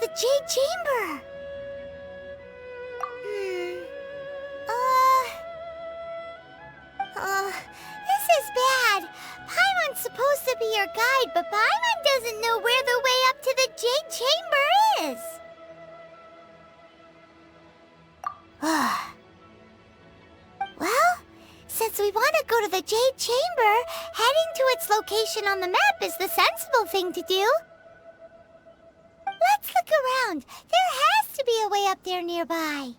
the Jade Chamber. This is bad. Paimon's supposed to be your guide, but Paimon doesn't know where the way up to the Jade Chamber is. Well, since we want to go to the Jade Chamber, heading to its location on the map is the sensible thing to do. Let's look around. There has to be a way up there nearby.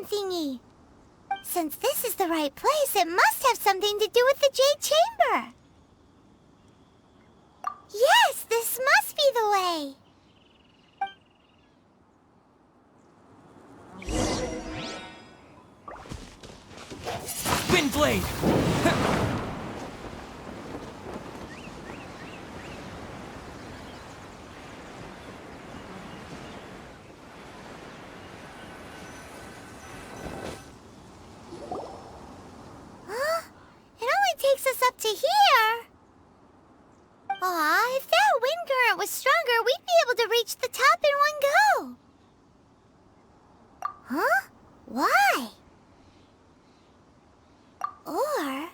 Thingy. Since this is the right place, it must have something to do with the Jade Chamber. Yes, this must be the way. Wind Blade! Up to here. Aw, if that wind current was stronger, we'd be able to reach the top in one go. Huh? Why? Or...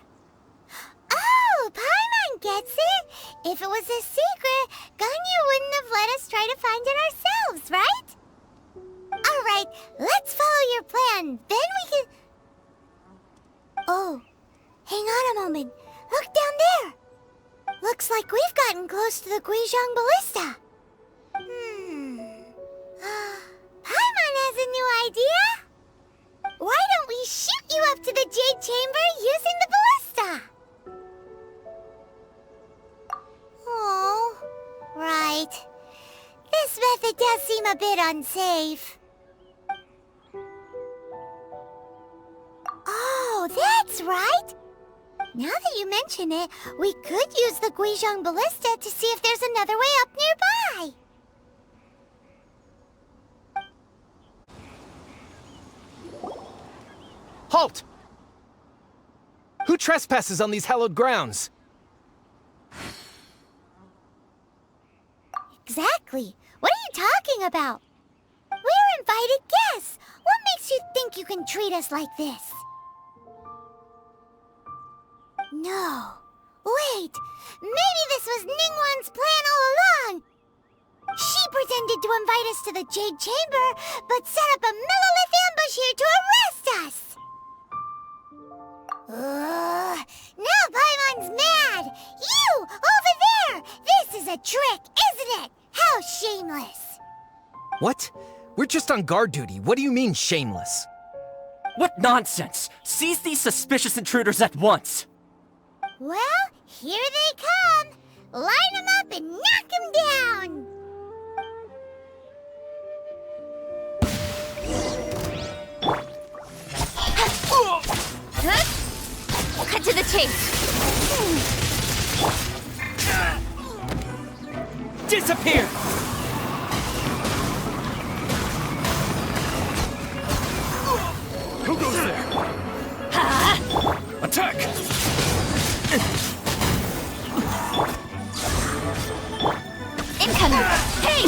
Oh, Paimon gets it! If it was a secret, Ganyu wouldn't have let us try to find it ourselves, right? Alright, let's follow your plan. Then we can... Oh, hang on a moment. Look down there! Looks like we've gotten close to the Guizhong Ballista. Paimon has a new idea! Why don't we shoot you up to the Jade Chamber using the ballista? Oh, right. This method does seem a bit unsafe. Oh, that's right! Now that you mention it, we could use the Guizhong Ballista to see if there's another way up nearby. Halt! Who trespasses on these hallowed grounds? Exactly. What are you talking about? We're invited guests. What makes you think you can treat us like this? No. Wait! Maybe this was Ningguang's plan all along! She pretended to invite us to the Jade Chamber, but set up a millilith ambush here to arrest us! Now Paimon's mad! You! Over there! This is a trick, isn't it? How shameless! What? We're just on guard duty. What do you mean, shameless? What nonsense! Seize these suspicious intruders at once! Well, here they come! Line them up and knock them down! Cut to the chase! Disappear! Who goes there? Attack! Incoming! Hey!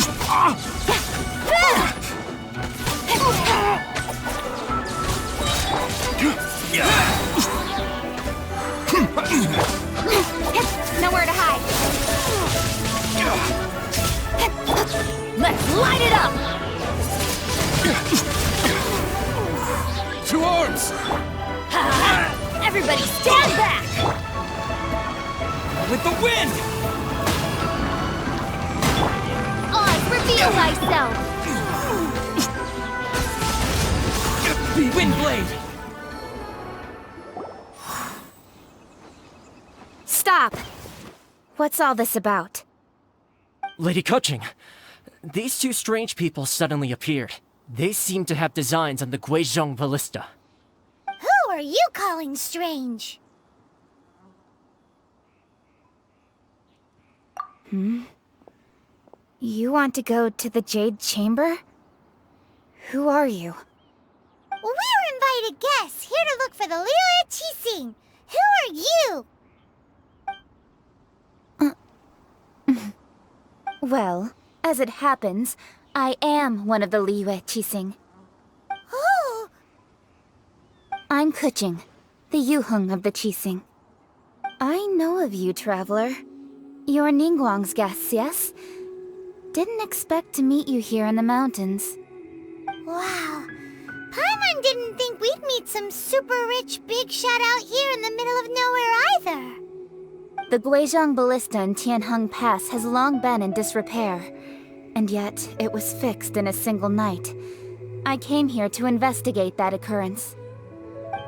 Nowhere to hide. Let's light it up! To arms! Everybody stand back! With the wind! Oz, reveal thyself! Wind Blade! Stop! What's all this about? Lady Coaching, these two strange people suddenly appeared. They seem to have designs on the Guizhong Ballista. Who are you calling strange? You want to go to the Jade Chamber? Who are you? We're invited guests here to look for the Liyue Qixing. Who are you? Well, as it happens, I am one of the Liyue Qixing. Oh, I'm Kuching, the Yuheng of the Qixing. I know of you, traveler. You're Ningguang's guests, yes? Didn't expect to meet you here in the mountains. wow. Paimon didn't think we'd meet some super rich big shot out here in the middle of nowhere either. The Guizhong Ballista in Tianheng Pass has long been in disrepair, and yet it was fixed in a single night. I came here to investigate that occurrence.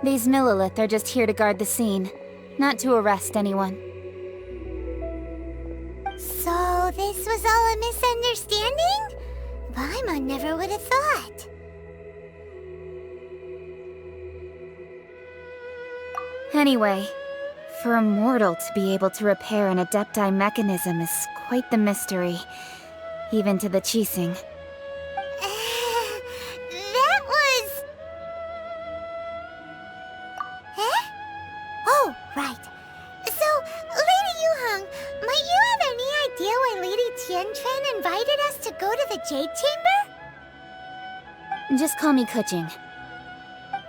These Millilith are just here to guard the scene, not to arrest anyone. So this was all a misunderstanding? Paimon never would have thought. Anyway, for a mortal to be able to repair an Adepti mechanism is quite the mystery, even to the Qixing. That was... Huh? Oh, right. So, Lady Yuheng, might you have any idea why Lady Tianquan invited us to go to the Jade Chamber? Just call me Kuching.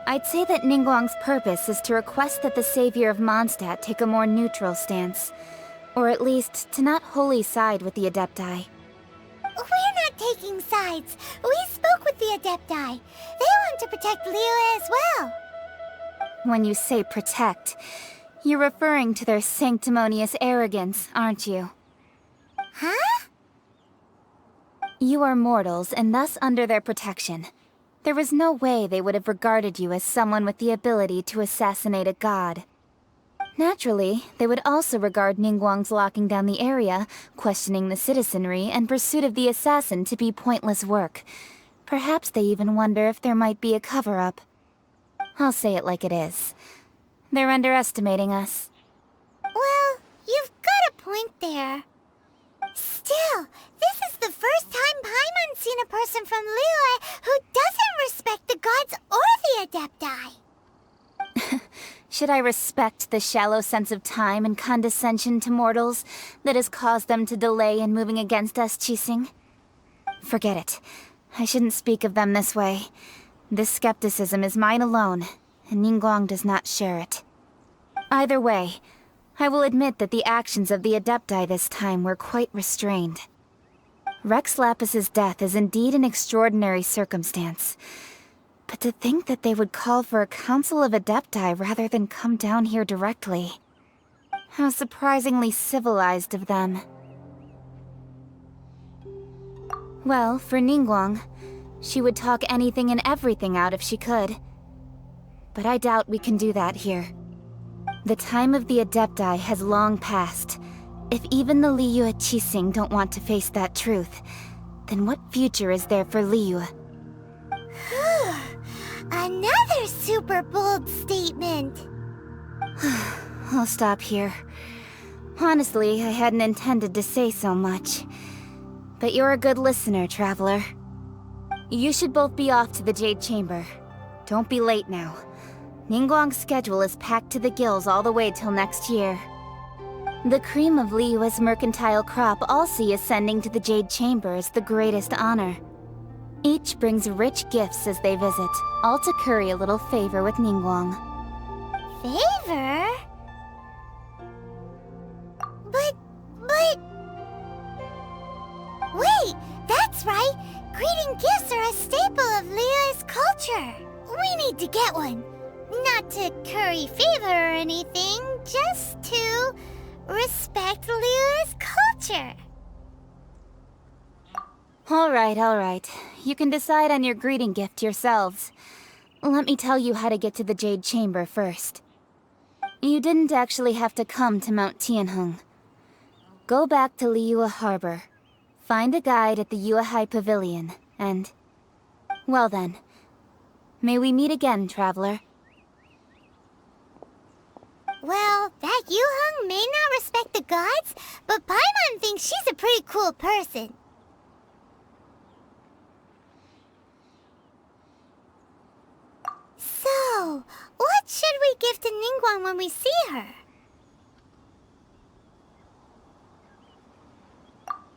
I'd say that Ningguang's purpose is to request that the savior of Mondstadt take a more neutral stance. Or at least, to not wholly side with the Adepti. We're not taking sides. We spoke with the Adepti. They want to protect Liyue as well. When you say protect, you're referring to their sanctimonious arrogance, aren't you? Huh? You are mortals, and thus under their protection. There was no way they would have regarded you as someone with the ability to assassinate a god. Naturally, they would also regard Ningguang's locking down the area, questioning the citizenry, and pursuit of the assassin to be pointless work. Perhaps they even wonder if there might be a cover-up. I'll say it like it is. They're underestimating us. Well, you've got a point there. Still, this is the first time Paimon's seen a person from Liyue who doesn't respect the gods or the Adepti. Should I respect the shallow sense of time and condescension to mortals that has caused them to delay in moving against us, Qixing? Forget it. I shouldn't speak of them this way. This skepticism is mine alone, and Ningguang does not share it. Either way, I will admit that the actions of the Adepti this time were quite restrained. Rex Lapis's death is indeed an extraordinary circumstance. But to think that they would call for a council of Adepti rather than come down here directly. How surprisingly civilized of them. Well, for Ningguang, she would talk anything and everything out if she could. But I doubt we can do that here. The time of the Adepti has long passed. If even the Liyue Qixing don't want to face that truth, then what future is there for Liyue? Another super bold statement. I'll stop here. Honestly, I hadn't intended to say so much. But you're a good listener, traveler. You should both be off to the Jade Chamber. Don't be late now. Ningguang's schedule is packed to the gills all the way till next year. The cream of Liyue's mercantile crop all see ascending to the Jade Chamber as the greatest honor. Each brings rich gifts as they visit, all to curry a little favor with Ningguang. Favor? But... Wait, that's right! Greeting gifts are a staple of Liyue's culture. We need to get one. Not to curry favor or anything, just to respect Liyue's culture. All right. You can decide on your greeting gift yourselves. Let me tell you how to get to the Jade Chamber first. You didn't actually have to come to Mount Tianheng. Go back to Liyue Harbor. Find a guide at the Yuehai Pavilion, and... well then. May we meet again, traveler. Well, that Yuheng may not respect the gods, but Paimon thinks she's a pretty cool person. So, what should we give to Ningguang when we see her?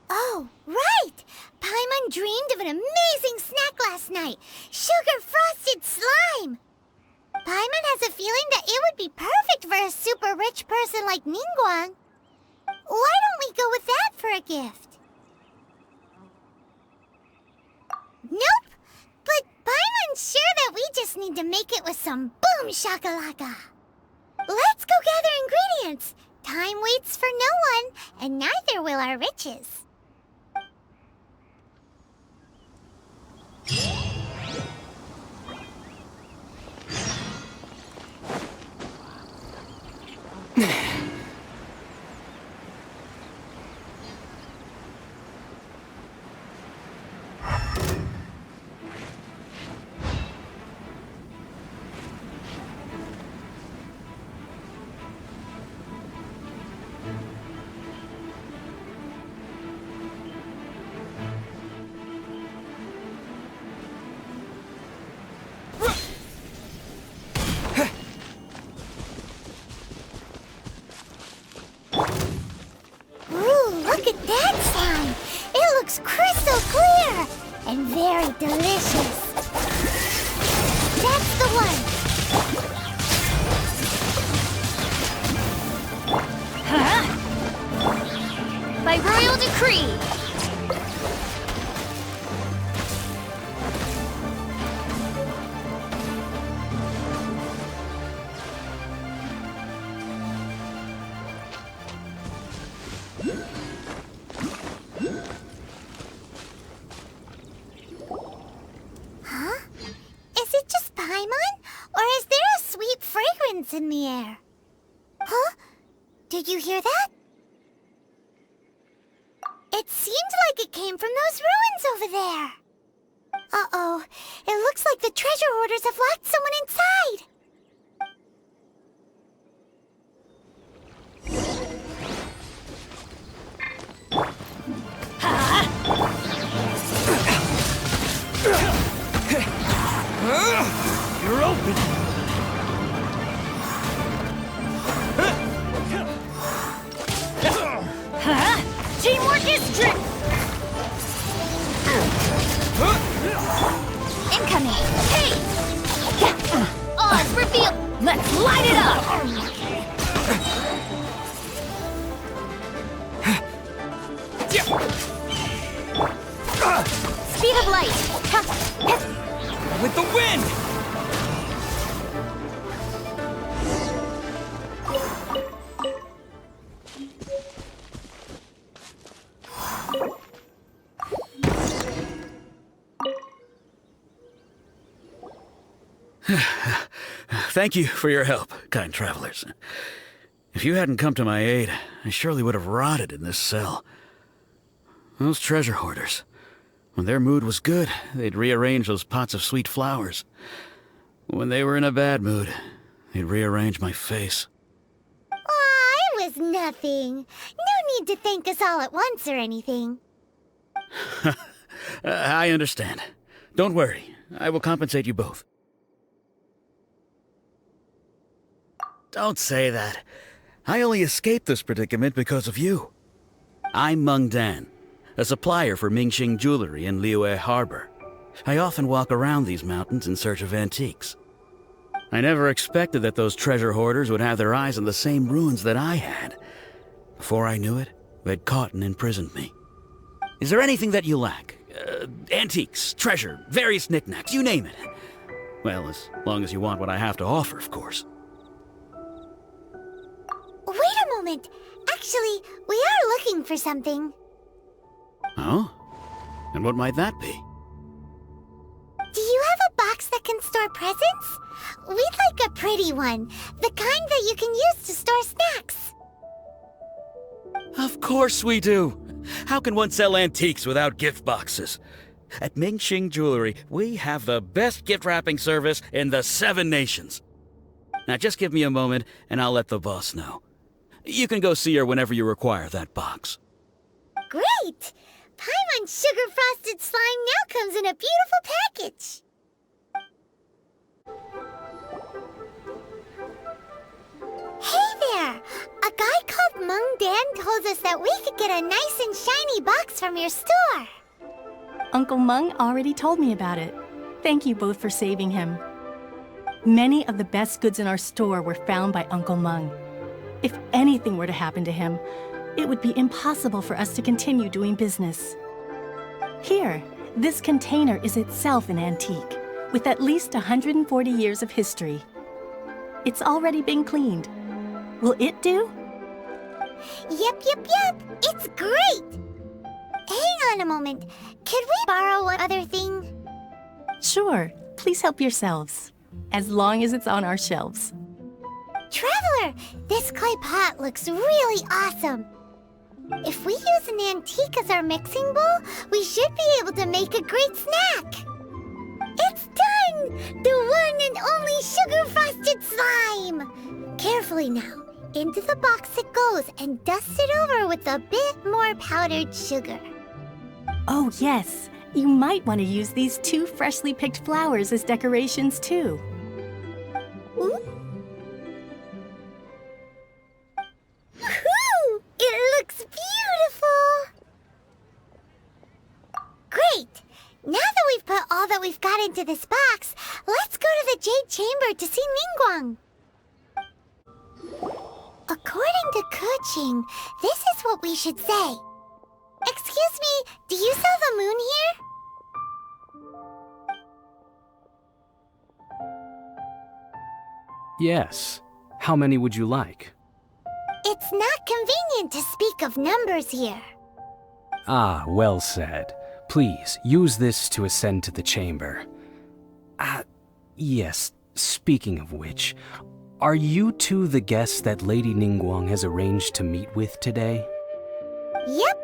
Oh, right! Paimon dreamed of an amazing snack last night! Sugar-frosted slime! Paimon has a feeling that it would be perfect for a super rich person like Ningguang. Why don't we go with that for a gift? Nope! But Paimon's sure that we just need to make it with some boom shakalaka. Let's go gather ingredients! Time waits for no one, and neither will our riches. Look at that slime! It looks crystal clear! And very delicious! That's the one! Huh? By royal decree! In the air. Huh? Did you hear that? It seemed like it came from those ruins over there. Uh-oh. It looks like the treasure hoarders have locked someone inside. You're open! Teamwork is trick! Incoming! Hey! Oz, reveal! Let's light it up! Speed of light! With the wind! Thank you for your help, kind travelers. If you hadn't come to my aid, I surely would have rotted in this cell. Those treasure hoarders, when their mood was good, they'd rearrange those pots of sweet flowers. When they were in a bad mood, they'd rearrange my face. Aw, it was nothing. No need to thank us all at once or anything. I understand. Don't worry, I will compensate you both. Don't say that. I only escaped this predicament because of you. I'm Meng Dan, a supplier for Mingxing Jewelry in Liyue Harbor. I often walk around these mountains in search of antiques. I never expected that those treasure hoarders would have their eyes on the same ruins that I had. Before I knew it, they'd caught and imprisoned me. Is there anything that you lack? Antiques, treasure, various knickknacks, you name it. Well, as long as you want what I have to offer, of course. Wait a moment. Actually, we are looking for something. Oh? And what might that be? Do you have a box that can store presents? We'd like a pretty one. The kind that you can use to store snacks. Of course we do. How can one sell antiques without gift boxes? At Mingxing Jewelry, we have the best gift wrapping service in the 7 nations. Now just give me a moment and I'll let the boss know. You can go see her whenever you require that box. Great! Paimon's sugar frosted slime now comes in a beautiful package. Hey there! A guy called Mung Dan told us that we could get a nice and shiny box from your store. Uncle Mung already told me about it. Thank you both for saving him. Many of the best goods in our store were found by Uncle Mung. If anything were to happen to him, it would be impossible for us to continue doing business. Here, this container is itself an antique, with at least 140 years of history. It's already been cleaned. Will it do? Yep. It's great! Hang on a moment. Could we borrow one other thing? Sure, please help yourselves, as long as it's on our shelves. Traveler, this clay pot looks really awesome. If we use an antique as our mixing bowl, we should be able to make a great snack. It's done! The one and only sugar-frosted slime! Carefully now. Into the box it goes and dust it over with a bit more powdered sugar. Oh yes, you might want to use these 2 freshly picked flowers as decorations too. Whew! It looks beautiful! Great! Now that we've put all that we've got into this box, let's go to the Jade Chamber to see Ningguang. According to Kuching, this is what we should say. Excuse me, do you sell the moon here? Yes. How many would you like? It's not convenient to speak of numbers here. Ah, well said. Please, use this to ascend to the chamber. Yes, speaking of which, are you two the guests that Lady Ningguang has arranged to meet with today? Yep.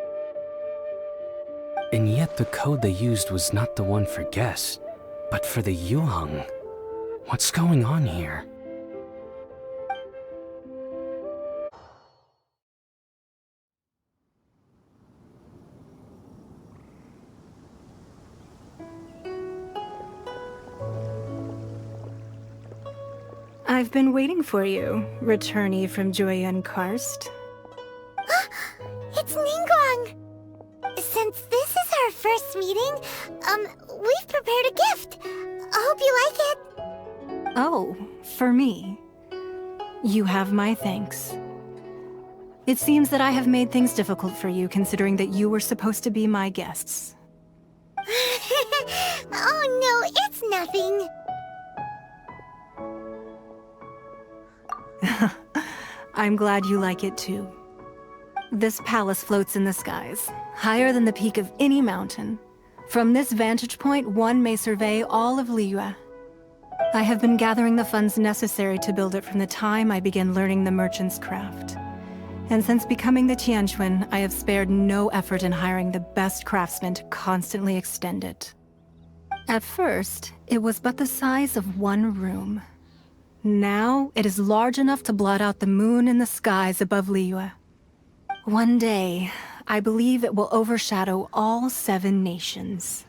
And yet the code they used was not the one for guests, but for the Yuheng. What's going on here? I've been waiting for you, returnee from Joyun Karst. It's Ningguang! Since this is our first meeting, we've prepared a gift. I hope you like it. Oh, for me. You have my thanks. It seems that I have made things difficult for you, considering that you were supposed to be my guests. Oh no, it's nothing. I'm glad you like it too. This palace floats in the skies, higher than the peak of any mountain. From this vantage point, one may survey all of Liyue. I have been gathering the funds necessary to build it from the time I began learning the merchant's craft. And since becoming the Tianquan, I have spared no effort in hiring the best craftsmen to constantly extend it. At first, it was but the size of one room. Now, it is large enough to blot out the moon in the skies above Liyue. One day, I believe it will overshadow all 7 nations.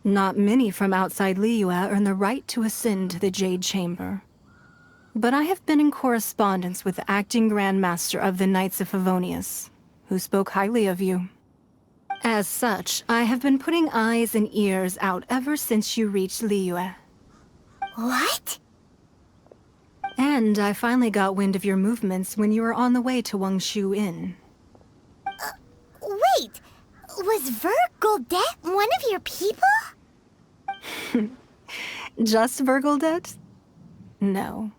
Not many from outside Liyue earn the right to ascend to the Jade Chamber. But I have been in correspondence with the acting Grand Master of the Knights of Favonius, who spoke highly of you. As such, I have been putting eyes and ears out ever since you reached Liyue. What? And I finally got wind of your movements when you were on the way to Wangshu Inn. Wait! Was Ver Goldet one of your people? Just Virgoldet? No.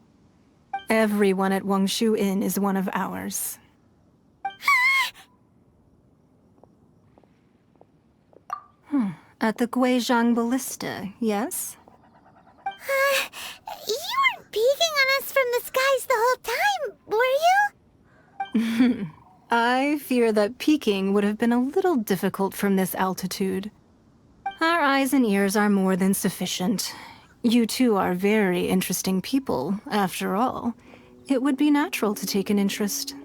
Everyone at Wangshu Inn is one of ours. At the Guizhang Ballista, yes? You weren't peeking on us from the skies the whole time, were you? I fear that peeking would have been a little difficult from this altitude. Our eyes and ears are more than sufficient. You two are very interesting people, after all. it would be natural to take an interest.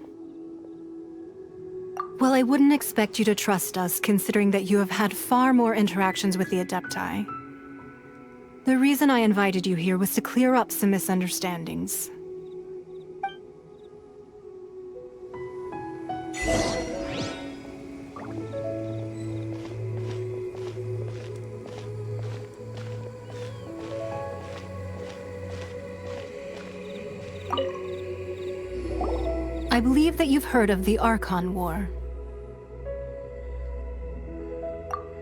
Well, I wouldn't expect you to trust us, considering that you have had far more interactions with the Adepti. The reason I invited you here was to clear up some misunderstandings. I believe that you've heard of the Archon War.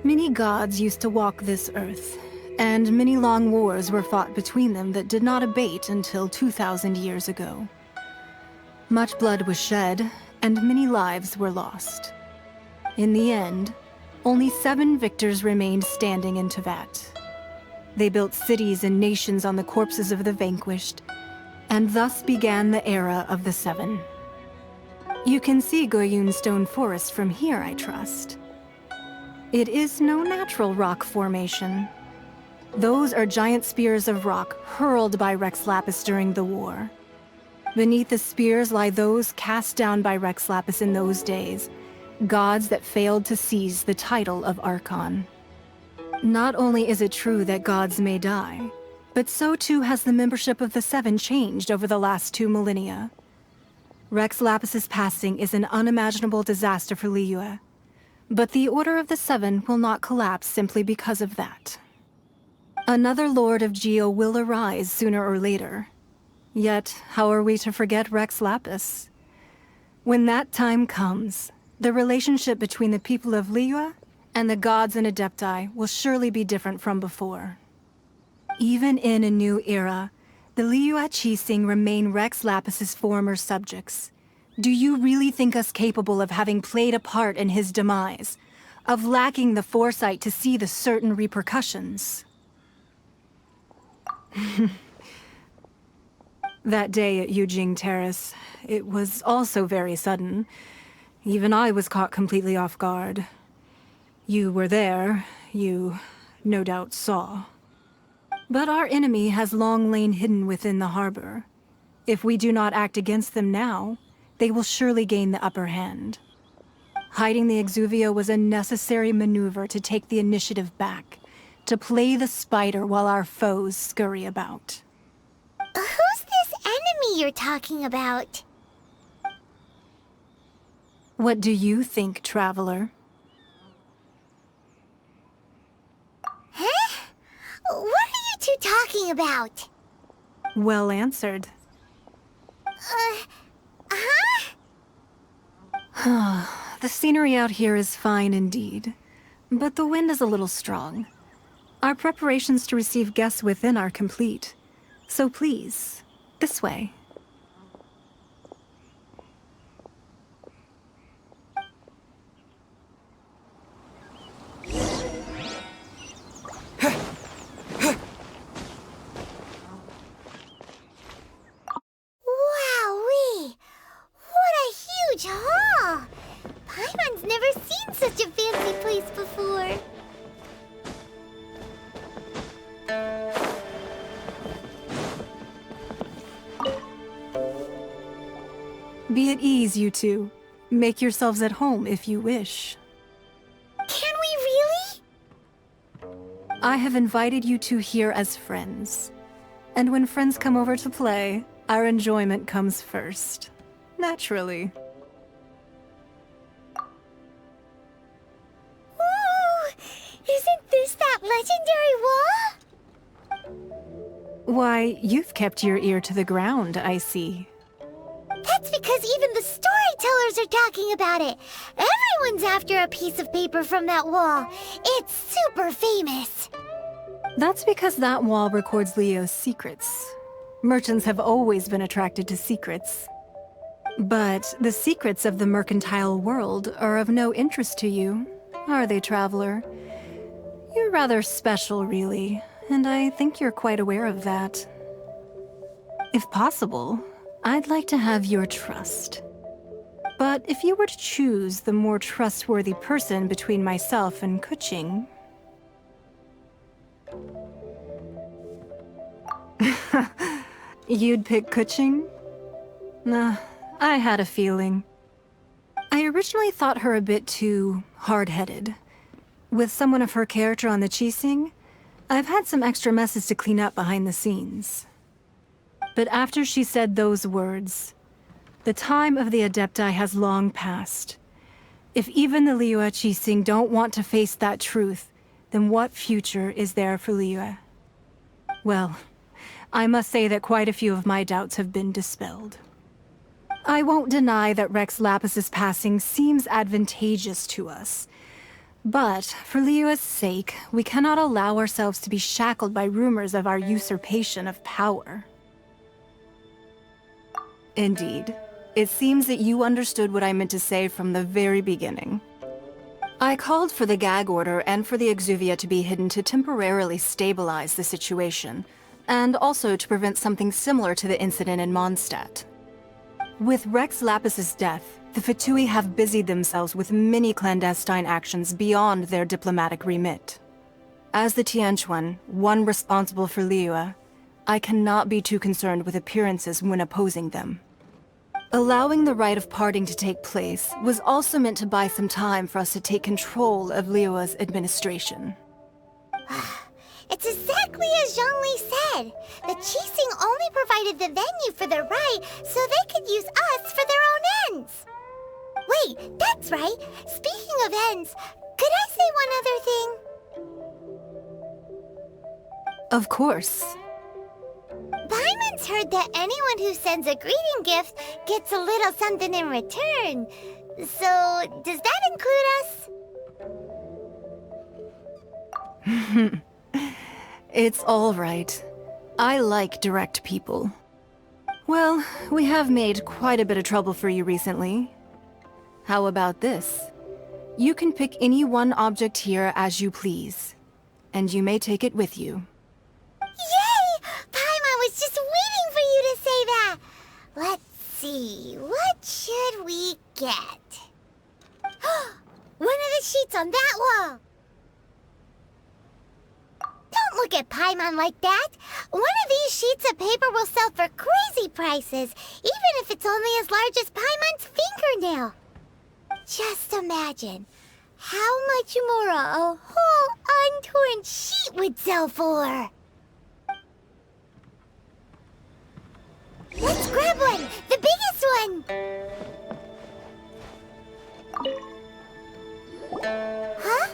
Many gods used to walk this earth, and many long wars were fought between them that did not abate until 2,000 years ago. Much blood was shed, and many lives were lost. In the end, only 7 victors remained standing in Teyvat. They built cities and nations on the corpses of the vanquished, and thus began the era of the 7. You can see Goyun Stone Forest from here, I trust. It is no natural rock formation. Those are giant spears of rock hurled by Rex Lapis during the war. Beneath the spears lie those cast down by Rex Lapis in those days, gods that failed to seize the title of Archon. Not only is it true that gods may die, but so too has the membership of the 7 changed over the last 2 millennia. Rex Lapis's passing is an unimaginable disaster for Liyue, but the Order of the 7 will not collapse simply because of that. Another Lord of Geo will arise sooner or later. Yet, how are we to forget Rex Lapis? When that time comes, the relationship between the people of Liyue and the gods and Adepti will surely be different from before. Even in a new era, the Liyue Qixing remain Rex Lapis's former subjects. Do you really think us capable of having played a part in his demise? Of lacking the foresight to see the certain repercussions? That day at Yujing Terrace, it was also very sudden. Even I was caught completely off guard. You were there, you no doubt saw. But our enemy has long lain hidden within the harbor. If we do not act against them now, they will surely gain the upper hand. Hiding the Exuvio was a necessary maneuver to take the initiative back, to play the spider while our foes scurry about. Who's this enemy you're talking about? What do you think, traveler? Huh? What are you two talking about? Well answered. The scenery out here is fine indeed, but the wind is a little strong. Our preparations to receive guests within are complete, so please, this way. Wowee! What a huge hall! Paimon's never seen such a fancy place before. Be at ease, you two. Make yourselves at home if you wish. Can we really? I have invited you two here as friends. And when friends come over to play, our enjoyment comes first. Naturally. Ooh! Isn't this that legendary wall? Why, you've kept your ear to the ground, I see. That's because even the storytellers are talking about it. Everyone's after a piece of paper from that wall. It's super famous. That's because that wall records Leo's secrets. Merchants have always been attracted to secrets. But the secrets of the mercantile world are of no interest to you, are they, traveler? You're rather special, really, and I think you're quite aware of that. If possible, I'd like to have your trust. But if you were to choose the more trustworthy person between myself and Kuching... You'd pick Kuching? Nah, I had a feeling. I originally thought her a bit too hard-headed. With someone of her character on the Qixing, I've had some extra messes to clean up behind the scenes. But after she said those words, the time of the Adepti has long passed. If even the Liyue Qixing don't want to face that truth, then what future is there for Liyue? Well, I must say that quite a few of my doubts have been dispelled. I won't deny that Rex Lapis's passing seems advantageous to us. But, for Liyue's sake, we cannot allow ourselves to be shackled by rumors of our usurpation of power. Indeed. It seems that you understood what I meant to say from the very beginning. I called for the gag order and for the Exuvia to be hidden to temporarily stabilize the situation, and also to prevent something similar to the incident in Mondstadt. With Rex Lapis's death, the Fatui have busied themselves with many clandestine actions beyond their diplomatic remit. As the Tianquan, one responsible for Liyue, I cannot be too concerned with appearances when opposing them. Allowing the rite of parting to take place was also meant to buy some time for us to take control of Liyue's administration. It's exactly as Zhongli said. The Qixing only provided the venue for the rite so they could use us for their own ends. Wait, that's right. Speaking of ends, could I say one other thing? Of course. Paimon's heard that anyone who sends a greeting gift gets a little something in return. So, does that include us? It's all right. I like direct people. Well, we have made quite a bit of trouble for you recently. How about this? You can pick any one object here as you please, and you may take it with you. Yay! Paimon was just waiting for you to say that! Let's see, what should we get? One of the sheets on that wall! Don't look at Paimon like that! One of these sheets of paper will sell for crazy prices, even if it's only as large as Paimon's fingernail. Just imagine how much more a whole untorn sheet would sell for. Let's grab one! The biggest one! Huh?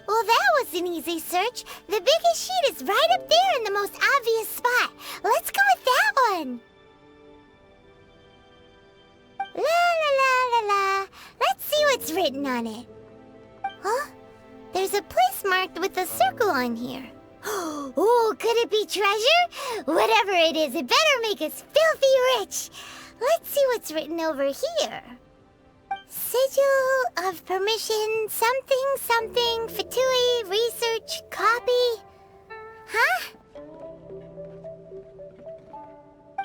Well, that was an easy search. The biggest sheet is right up there in the most obvious spot. Let's go with that one. La la la la la. Let's see what's written on it. Huh? There's a place marked with a circle on here. Oh, could it be treasure? Whatever it is, it better make us filthy rich. Let's see what's written over here. Sigil of permission, something, something, Fatui, research, copy. Huh?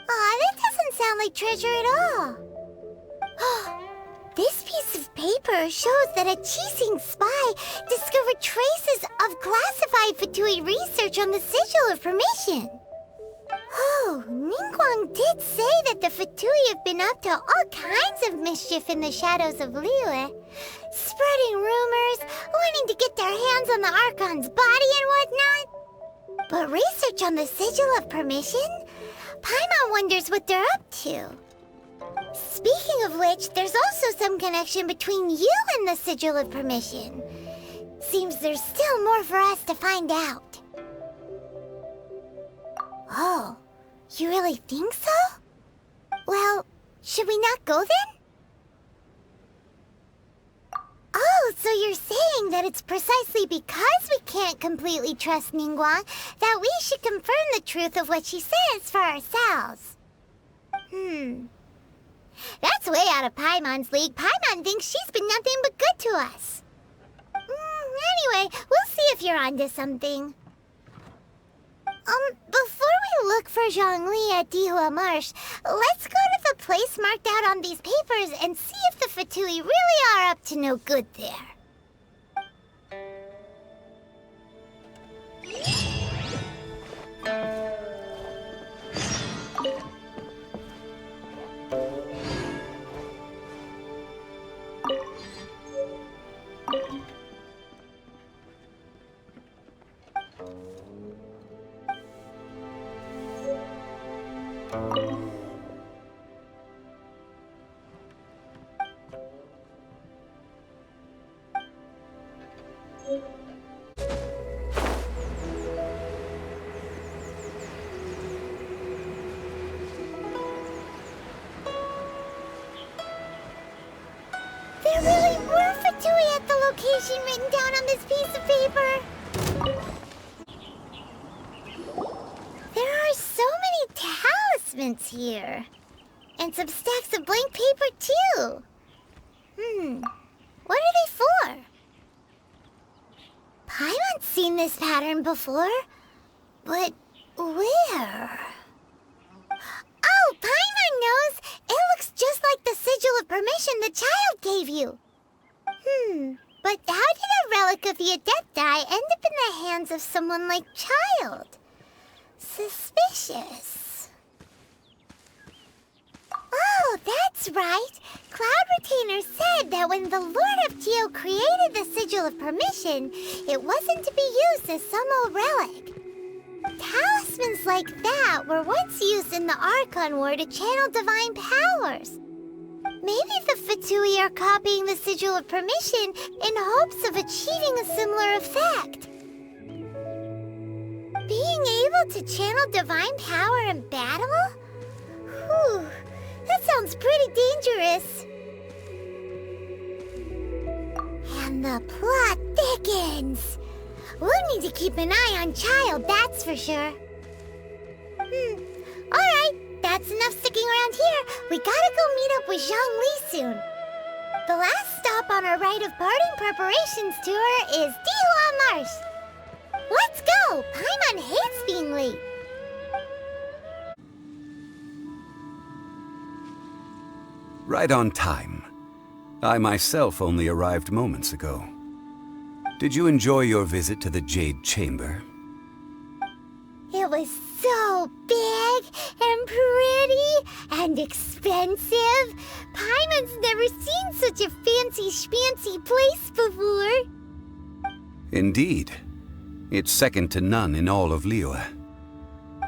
Aw, that doesn't sound like treasure at all. This piece of paper shows that a Qixing spy discovered traces of classified Fatui research on the Sigil of Permission. Oh, Ningguang did say that the Fatui have been up to all kinds of mischief in the shadows of Liyue, spreading rumors, wanting to get their hands on the Archon's body and whatnot. But research on the Sigil of Permission? Paimon wonders what they're up to. Speaking of which, there's also some connection between you and the Sigil of Permission. Seems there's still more for us to find out. Oh, you really think so? Well, should we not go then? Oh, so you're saying that it's precisely because we can't completely trust Ningguang that we should confirm the truth of what she says for ourselves. That's way out of Paimon's league. Paimon thinks she's been nothing but good to us. Anyway, we'll see if you're onto something. Before we look for Zhongli at Dihua Marsh, let's go to the place marked out on these papers and see if the Fatui really are up to no good there. location written down on this piece of paper? There are so many talismans here. And some stacks of blank paper, too. What are they for? Paimon's seen this pattern before. But where? Oh, Paimon knows! It looks just like the sigil of permission the child gave you. But how did a relic of the Adepti end up in the hands of someone like Child? Suspicious. Oh, that's right. Cloud Retainer said that when the Lord of Geo created the Sigil of Permission, it wasn't to be used as some old relic. Talismans like that were once used in the Archon War to channel divine powers. Maybe the Fatui are copying the Sigil of Permission in hopes of achieving a similar effect. Being able to channel divine power in battle? Whew, that sounds pretty dangerous. And the plot thickens. We'll need to keep an eye on Child, that's for sure. Alright, that's enough sticking around here. We gotta go meet up with Zhang Li soon. The last stop on our rite of parting preparations tour is Dihua Marsh. Let's go! Paimon hates being late. Right on time. I myself only arrived moments ago. Did you enjoy your visit to the Jade Chamber? It was so big and pretty and expensive. Paimon's never seen such a fancy schmancy place before. Indeed. It's second to none in all of Liyue.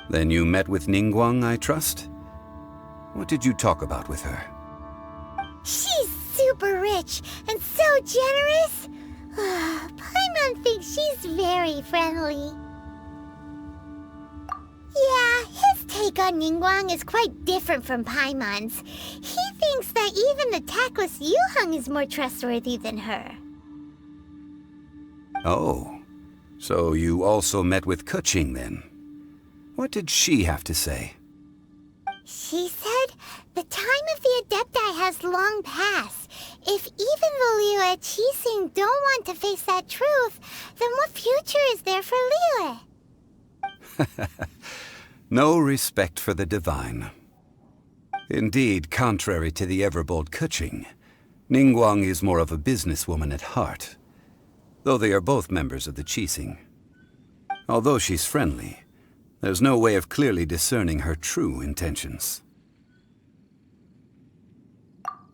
Then you met with Ningguang, I trust? What did you talk about with her? She's super rich and so generous. Paimon thinks she's very friendly. Yeah, his take on Ningguang is quite different from Paimon's. He thinks that even the tactless Yuheng is more trustworthy than her. Oh, so you also met with Keqing then? What did she have to say? She said the time of the Adepti has long passed. If even the Liyue Qixing don't want to face that truth, then what future is there for Liyue? No respect for the divine. Indeed, contrary to the ever-bold Keqing, Ningguang is more of a businesswoman at heart, though they are both members of the Qixing. Although she's friendly, there's no way of clearly discerning her true intentions.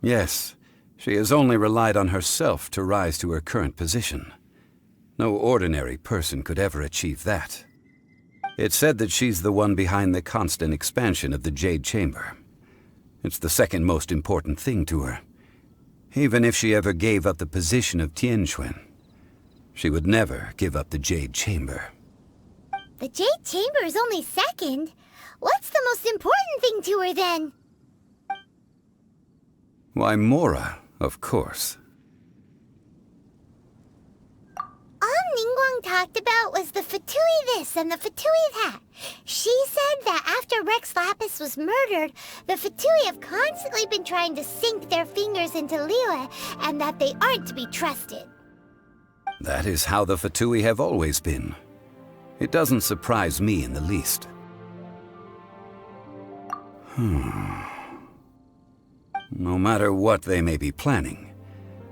Yes, she has only relied on herself to rise to her current position. No ordinary person could ever achieve that. It's said that she's the one behind the constant expansion of the Jade Chamber. It's the second most important thing to her. Even if she ever gave up the position of Tianquan, she would never give up the Jade Chamber. The Jade Chamber is only second. What's the most important thing to her then? Why, Mora, of course. All Ningguang talked about was the Fatui this and the Fatui that. She said that after Rex Lapis was murdered, the Fatui have constantly been trying to sink their fingers into Liyue, and that they aren't to be trusted. That is how the Fatui have always been. It doesn't surprise me in the least. No matter what they may be planning,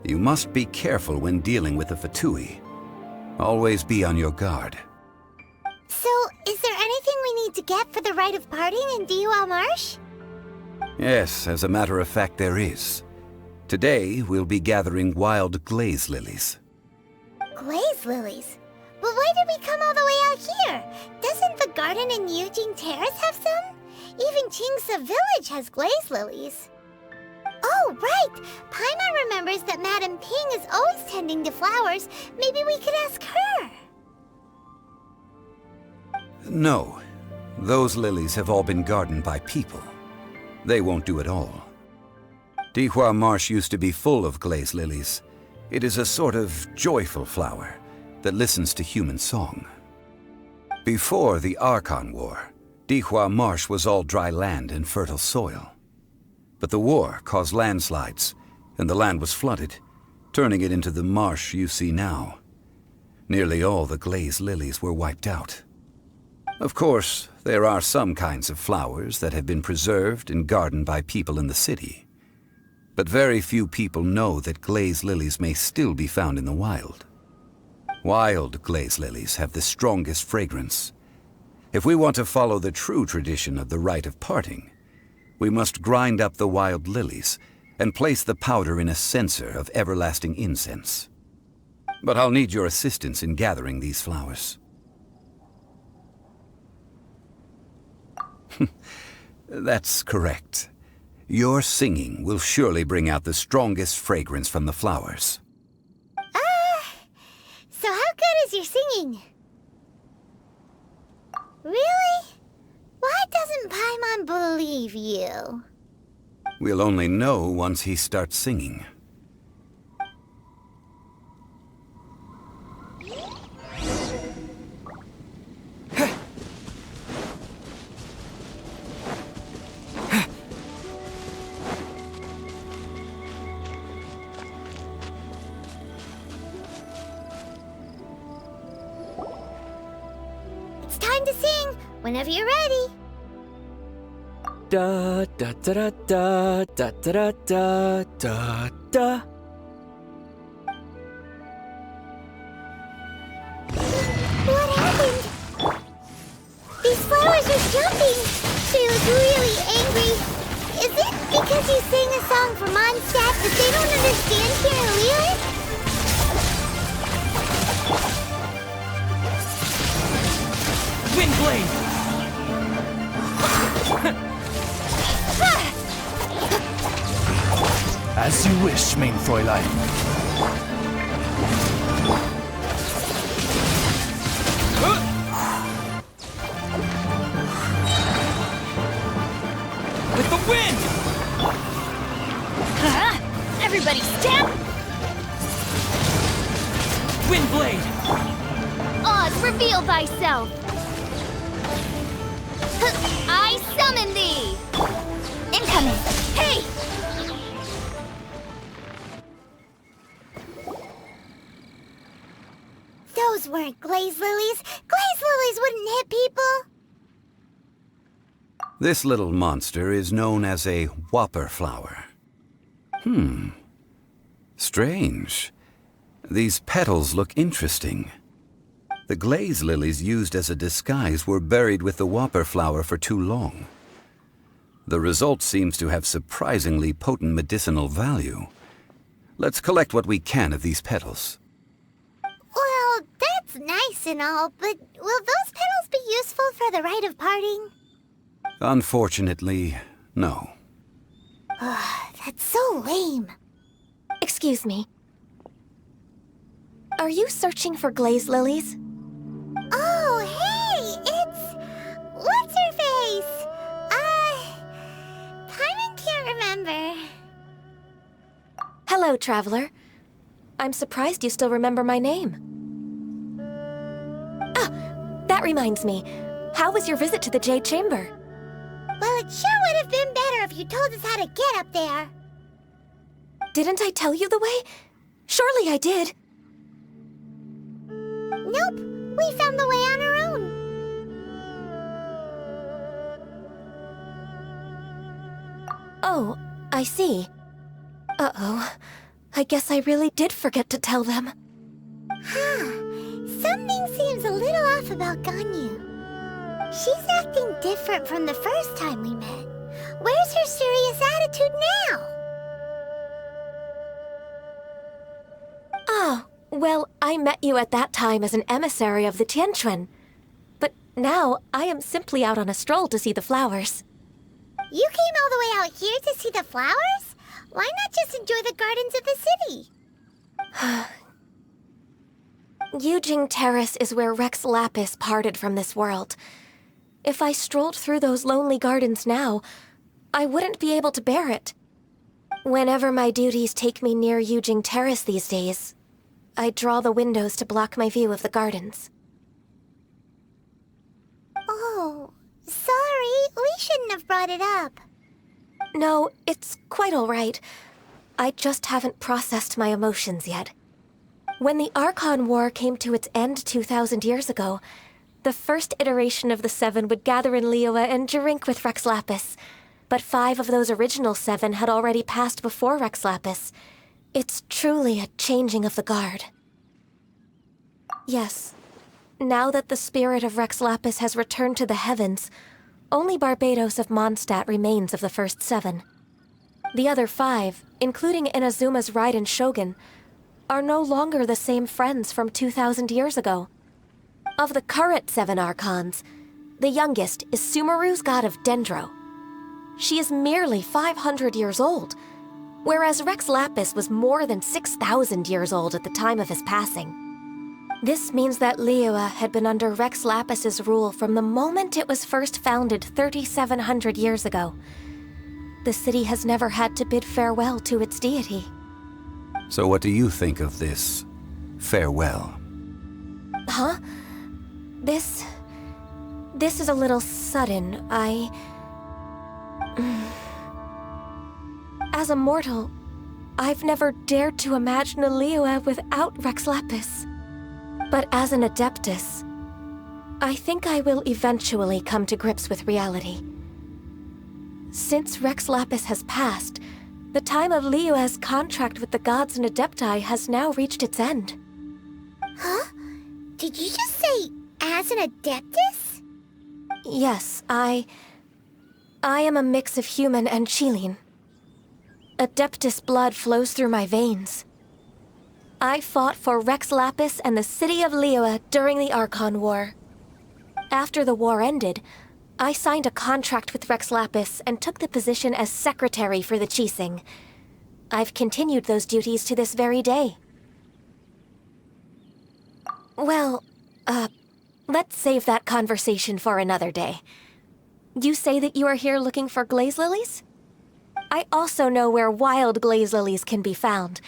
you must be careful when dealing with the Fatui. Always be on your guard. So, is there anything we need to get for the rite of parting in Dihua Marsh? Yes, as a matter of fact, there is. Today, we'll be gathering wild glaze lilies. Glaze lilies? But why did we come all the way out here? Doesn't the garden in Yujing Terrace have some? Even Qingse Village has glaze lilies. Oh, right! Paimon remembers that Madame Ping is always tending to flowers. Maybe we could ask her. No. Those lilies have all been gardened by people. They won't do it all. Dihua Marsh used to be full of glaze lilies, It is a sort of joyful flower that listens to human song. Before the Archon War, Dihua Marsh was all dry land and fertile soil. But the war caused landslides, and the land was flooded, turning it into the marsh you see now. Nearly all the glaze lilies were wiped out. Of course, there are some kinds of flowers that have been preserved and gardened by people in the city. But very few people know that glaze lilies may still be found in the wild. Wild glaze lilies have the strongest fragrance. If we want to follow the true tradition of the rite of parting, we must grind up the wild lilies and place the powder in a censer of everlasting incense. But I'll need your assistance in gathering these flowers. That's correct. Your singing will surely bring out the strongest fragrance from the flowers. So how good is your singing? Really? Why doesn't Paimon believe you? We'll only know once he starts singing. It's time to sing, whenever you're ready. Da da da da da da da da da da. What happened? These flowers are jumping. They look really angry. Is it because you sang a song for Mondstadt that they don't understand here, Windblade! As you wish, mein Fräulein. With the wind! Everybody stamp! Windblade! Oz, reveal thyself! I summon thee! Incoming! Hey! Those weren't glaze lilies. Glaze lilies wouldn't hit people. This little monster is known as a whopper flower. Strange. These petals look interesting. The glaze lilies used as a disguise were buried with the whopper flower for too long. The result seems to have surprisingly potent medicinal value. Let's collect what we can of these petals. Well, that's nice and all, but will those petals be useful for the rite of parting? Unfortunately, no. That's so lame. Excuse me. Are you searching for glaze lilies? Oh, hey, it's... What's-her-face? Paimon can't remember. Hello, traveler. I'm surprised you still remember my name. Ah, that reminds me. How was your visit to the Jade Chamber? Well, it sure would have been better if you told us how to get up there. Didn't I tell you the way? Surely I did. Nope, we found the way on our own. Oh, I see. Uh-oh. I guess I really did forget to tell them. Something seems a little off about Ganyu. She's acting different from the first time we met. Where's her serious attitude now? Ah, well, I met you at that time as an emissary of the Tianquan. But now I am simply out on a stroll to see the flowers. You came all the way out here to see the flowers? Why not just enjoy the gardens of the city? Yujing Terrace is where Rex Lapis parted from this world. If I strolled through those lonely gardens now, I wouldn't be able to bear it. Whenever my duties take me near Yujing Terrace these days, I draw the windows to block my view of the gardens. Oh, sorry. We shouldn't have brought it up. No, it's quite all right. I just haven't processed my emotions yet. When the Archon War came to its end 2,000 years ago, the first iteration of the Seven would gather in Liyue and drink with Rex Lapis. But 5 of those original 7 had already passed before Rex Lapis. It's truly a changing of the guard. Yes, now that the spirit of Rex Lapis has returned to the heavens, only Barbados of Mondstadt remains of the first 7. The other 5, including Inazuma's Raiden Shogun, are no longer the same friends from 2,000 years ago. Of the current 7 Archons, the youngest is Sumeru's god of Dendro. She is merely 500 years old, whereas Rex Lapis was more than 6,000 years old at the time of his passing. This means that Liyue had been under Rex Lapis's rule from the moment it was first founded 3,700 years ago. The city has never had to bid farewell to its deity. So what do you think of this farewell? Huh? This is a little sudden. As a mortal, I've never dared to imagine a Liyue without Rex Lapis. But as an Adeptus, I think I will eventually come to grips with reality. Since Rex Lapis has passed, the time of Liyue's contract with the gods and Adepti has now reached its end. Huh? Did you just say, as an Adeptus? Yes, I am a mix of human and Chilean. Adeptus blood flows through my veins. I fought for Rex Lapis and the city of Liyue during the Archon War. After the war ended, I signed a contract with Rex Lapis and took the position as secretary for the Qixing. I've continued those duties to this very day. Well, let's save that conversation for another day. You say that you are here looking for glaze lilies? I also know where wild glaze lilies can be found.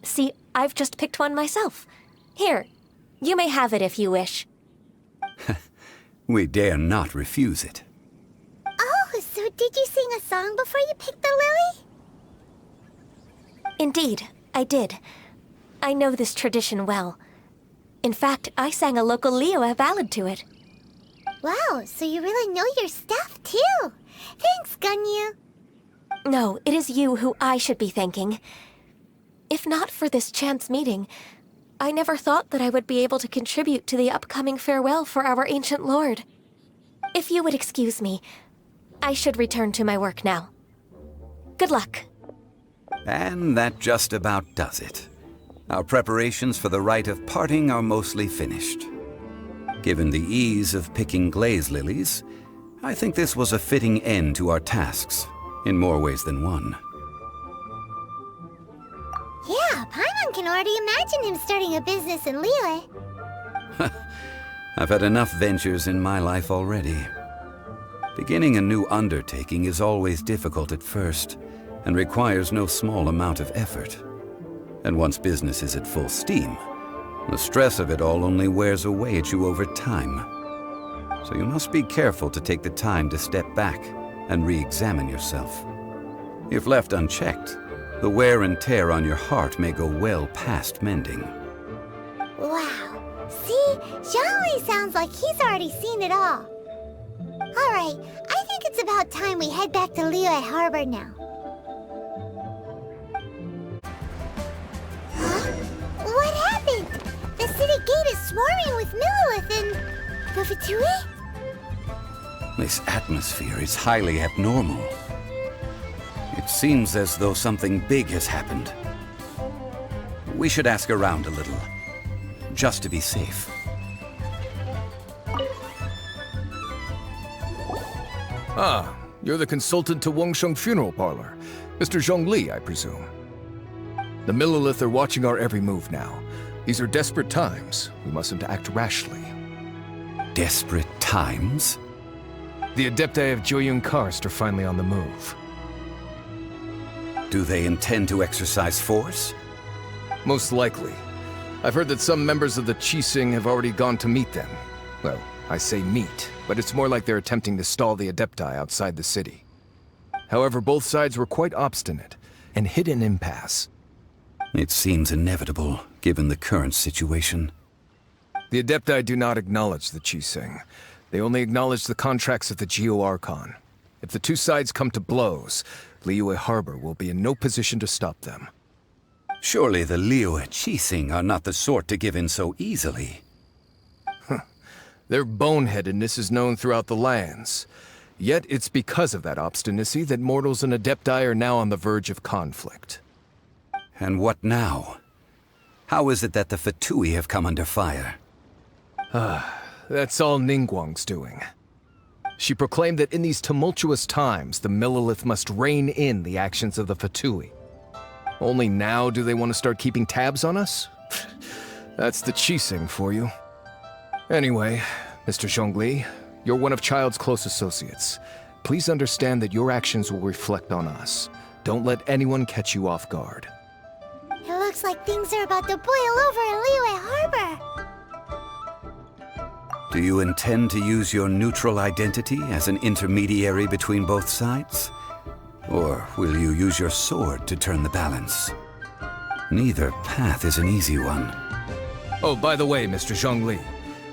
See, I've just picked one myself. Here, you may have it if you wish. We dare not refuse it. Oh, so did you sing a song before you picked the lily? Indeed, I did. I know this tradition well. In fact, I sang a local Liyue ballad to it. Wow, so you really know your stuff, too. Thanks, Gunyu. No, it is you who I should be thanking. If not for this chance meeting, I never thought that I would be able to contribute to the upcoming farewell for our ancient lord. If you would excuse me, I should return to my work now. Good luck. And that just about does it. Our preparations for the rite of parting are mostly finished. Given the ease of picking glaze lilies, I think this was a fitting end to our tasks, in more ways than one. Yeah, Paimon can already imagine him starting a business in Liyue. I've had enough ventures in my life already. Beginning a new undertaking is always difficult at first, and requires no small amount of effort. And once business is at full steam, the stress of it all only wears away at you over time. So you must be careful to take the time to step back and re-examine yourself. If left unchecked, the wear and tear on your heart may go well past mending. Wow. See? Zhongli sounds like he's already seen it all. Alright, I think it's about time we head back to Liyue Harbor now. Huh? What happened? The city gate is swarming with Millilith and... the Fatui? This atmosphere is highly abnormal. It seems as though something big has happened. We should ask around a little, just to be safe. Ah, you're the consultant to Wangsheng Funeral Parlor. Mr. Zhongli, I presume. The Millilith are watching our every move now. These are desperate times. We mustn't act rashly. Desperate times? The Adepti of Joyun Karst are finally on the move. Do they intend to exercise force? Most likely. I've heard that some members of the Qixing have already gone to meet them. Well, I say meet, but it's more like they're attempting to stall the Adepti outside the city. However, both sides were quite obstinate and hit an impasse. It seems inevitable, given the current situation. The Adepti do not acknowledge the Qixing. They only acknowledge the contracts of the Geo-Archon. If the two sides come to blows, Liyue Harbor will be in no position to stop them. Surely the Liyue Qixing are not the sort to give in so easily. Their boneheadedness is known throughout the lands. Yet it's because of that obstinacy that mortals and Adepti are now on the verge of conflict. And what now? How is it that the Fatui have come under fire? That's all Ningguang's doing. She proclaimed that in these tumultuous times, the Millelith must rein in the actions of the Fatui. Only now do they want to start keeping tabs on us? That's the Qixing for you. Anyway, Mr. Zhongli, you're one of Child's close associates. Please understand that your actions will reflect on us. Don't let anyone catch you off guard. It looks like things are about to boil over in Liyue Harbor. Do you intend to use your neutral identity as an intermediary between both sides? Or will you use your sword to turn the balance? Neither path is an easy one. Oh, by the way, Mr. Zhongli,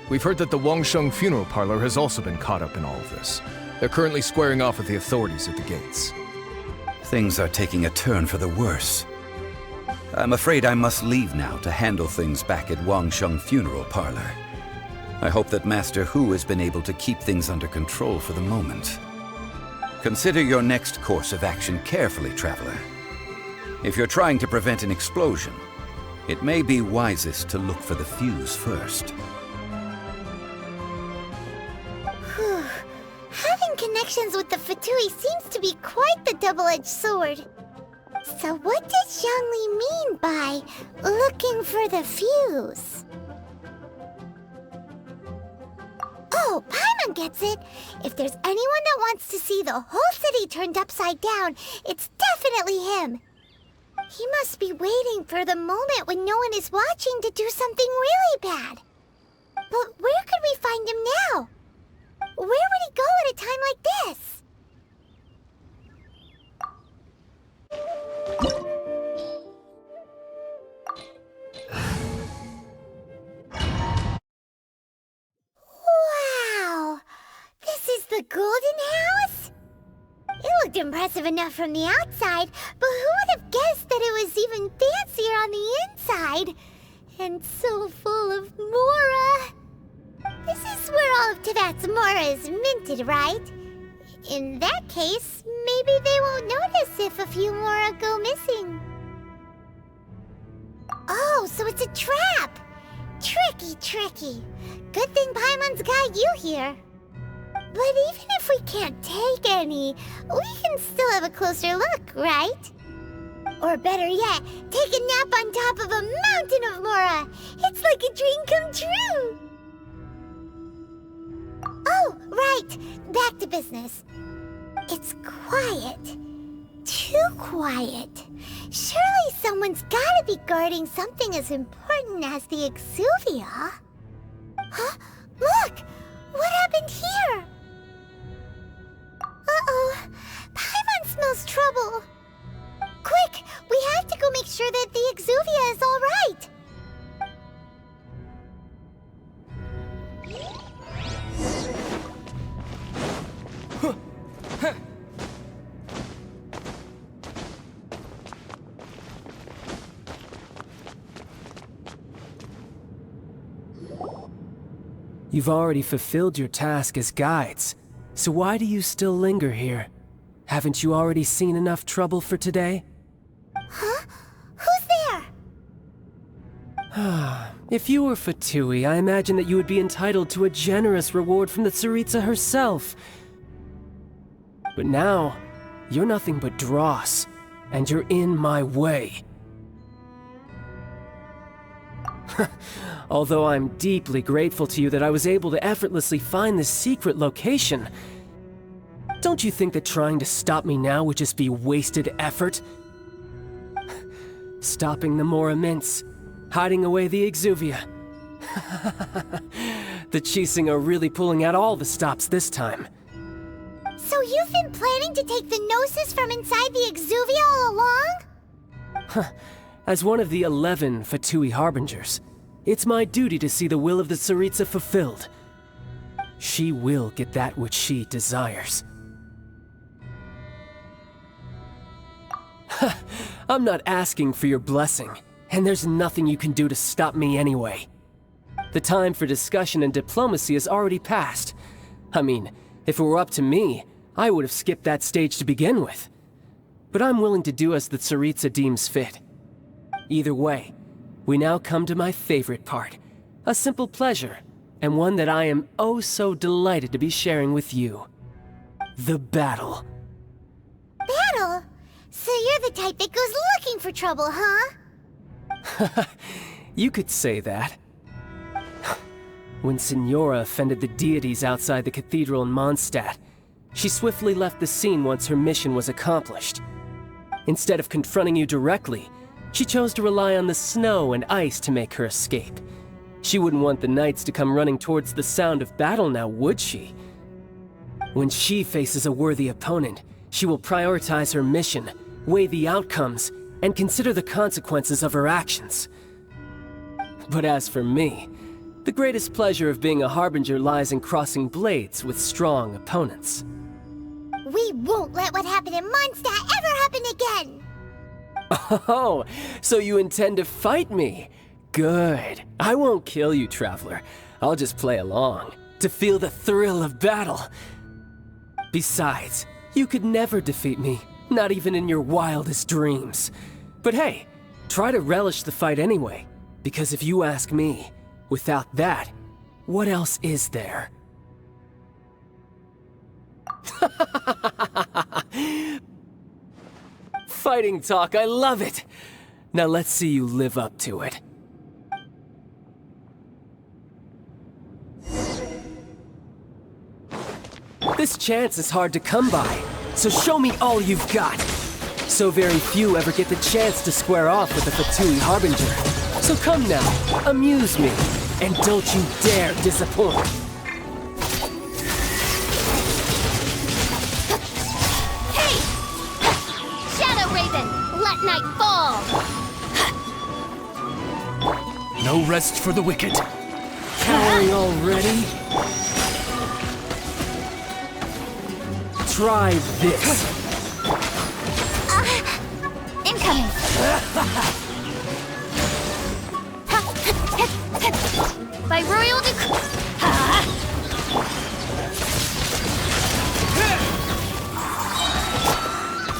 we've heard that the Wangsheng funeral parlor has also been caught up in all of this. They're currently squaring off with the authorities at the gates. Things are taking a turn for the worse. I'm afraid I must leave now to handle things back at Wangsheng funeral parlor. I hope that Master Hu has been able to keep things under control for the moment. Consider your next course of action carefully, Traveler. If you're trying to prevent an explosion, it may be wisest to look for the fuse first. Having connections with the Fatui seems to be quite the double-edged sword. So what does Zhongli mean by looking for the fuse? Oh, Paimon gets it! If there's anyone that wants to see the whole city turned upside down, it's definitely him! He must be waiting for the moment when no one is watching to do something really bad. But where could we find him now? Where would he go at a time like this? Wow! This is the Golden House? It looked impressive enough from the outside, but who would have guessed that it was even fancier on the inside? And so full of Mora. This is where all of Teyvat's Mora is minted, right? In that case, maybe they won't notice if a few Mora go missing. Oh, so it's a trap! Tricky, tricky. Good thing Paimon's got you here. But even if we can't take any, we can still have a closer look, right? Or better yet, take a nap on top of a mountain of Mora. It's like a dream come true. Oh, right. Back to business. It's quiet. Too quiet. Surely someone's gotta be guarding something as important as the Exuvia. Huh? Look! What happened here? Uh-oh. Paimon smells trouble. Quick! We have to go make sure that the Exuvia is all right. You've already fulfilled your task as guides, so why do you still linger here? Haven't you already seen enough trouble for today? Huh? Who's there? If you were Fatui, I imagine that you would be entitled to a generous reward from the Tsaritsa herself. But now, you're nothing but dross, and you're in my way. Although I'm deeply grateful to you that I was able to effortlessly find this secret location, don't you think that trying to stop me now would just be wasted effort? stopping the Mora Mints, hiding away the Exuvia. The Chising are really pulling out all the stops this time. So you've been planning to take the Gnosis from inside the Exuvia all along? As one of the 11 Fatui Harbingers, it's my duty to see the will of the Tsaritsa fulfilled. She will get that which she desires. I'm not asking for your blessing, and there's nothing you can do to stop me anyway. The time for discussion and diplomacy has already passed. I mean, if it were up to me, I would have skipped that stage to begin with. But I'm willing to do as the Tsaritsa deems fit. Either way, we now come to my favorite part. A simple pleasure, and one that I am oh so delighted to be sharing with you. The battle. Battle? So you're the type that goes looking for trouble, huh? You could say that. When Signora offended the deities outside the cathedral in Mondstadt, she swiftly left the scene once her mission was accomplished. Instead of confronting you directly, she chose to rely on the snow and ice to make her escape. She wouldn't want the knights to come running towards the sound of battle now, would she? When she faces a worthy opponent, she will prioritize her mission, weigh the outcomes, and consider the consequences of her actions. But as for me, the greatest pleasure of being a Harbinger lies in crossing blades with strong opponents. We won't let what happened in Mondstadt ever happen again! Oh, so you intend to fight me? Good. I won't kill you, Traveler. I'll just play along, to feel the thrill of battle. Besides, you could never defeat me, not even in your wildest dreams. But hey, try to relish the fight anyway, because if you ask me, without that, what else is there? Fighting talk, I love it! Now let's see you live up to it. This chance is hard to come by, so show me all you've got. So very few ever get the chance to square off with a Fatui Harbinger. So come now, amuse me, and don't you dare disappoint. Hey! Shadow Raven, let night fall! No rest for the wicked. Cowering already? Try this. Incoming! By royal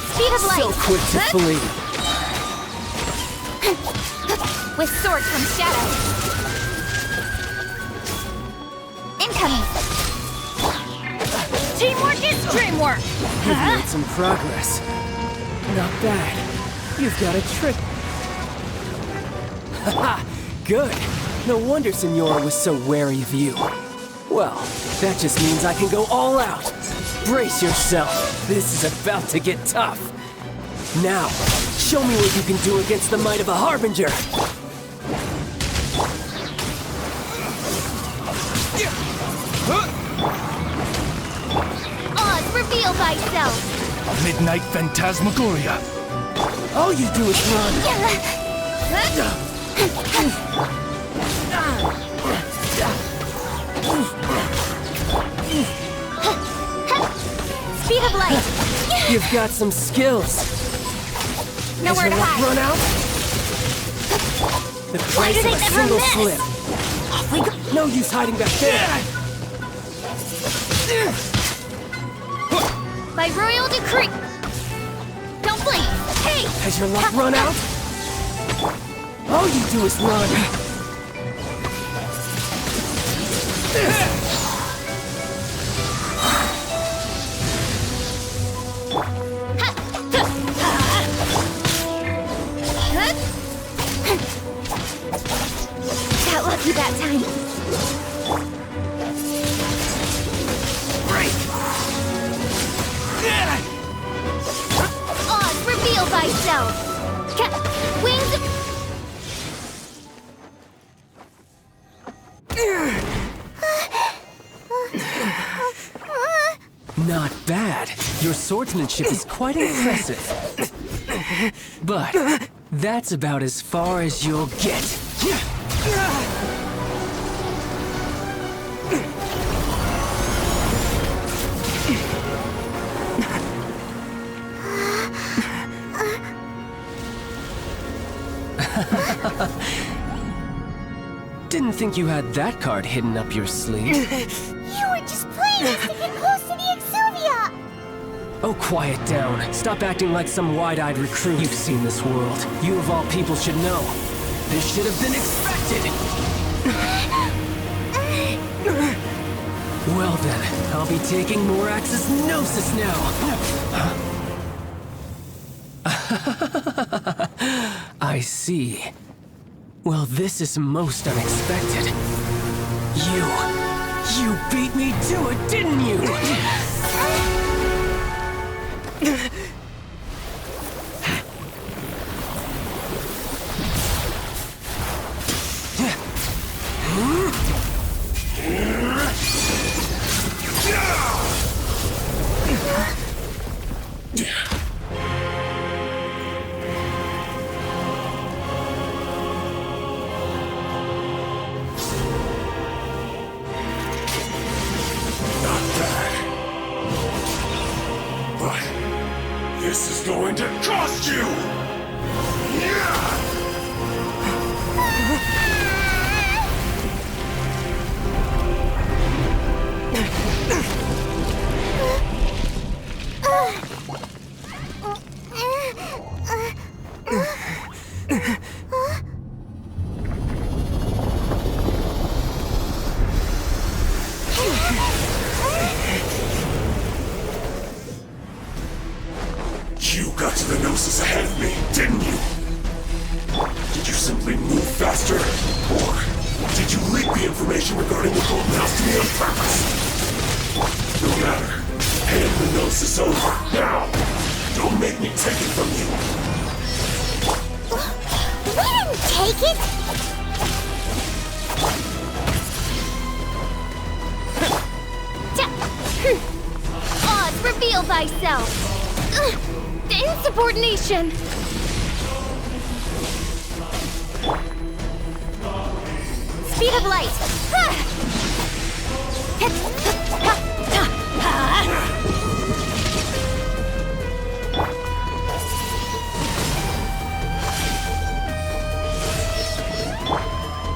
Speed of light! So quick to flee. With sword from shadow. Incoming! Teamwork is dreamwork! You've made some progress. Not bad. You've got a trick. Haha, good. No wonder Signora was so wary of you. Well, that just means I can go all out. Brace yourself. This is about to get tough. Now, show me what you can do against the might of a Harbinger. Oz, reveal thyself! Midnight Phantasmagoria. All you do is run. Speed of light! You've got some skills. Nowhere to hide! Run out? The Why do price they of a never single miss? slip. Off we go. No use hiding back there. By royal decree! Don't blink! Hey! Has your luck run out? All you do is run. Got lucky that time. Oz, reveal thyself! Wings of Your swordsmanship is quite impressive. But that's about as far as you'll get. Didn't think you had that card hidden up your sleeve. You were just playing us to get close to the Exuvia! Oh, quiet down. Stop acting like some wide-eyed recruit. You've seen this world. You of all people should know. This should have been expected! Well then, I'll be taking Morax's Gnosis now! I see. Well, this is most unexpected. You beat me to it, didn't you? This is going to cost you! You got to the Gnosis ahead of me, didn't you? Did you simply move faster? Or did you leak the information regarding the Golden House to me on purpose? No matter. Hand the Gnosis over, now! Don't make me take it from you! We didn't take it! Oz, reveal thyself! Insubordination! Speed of light!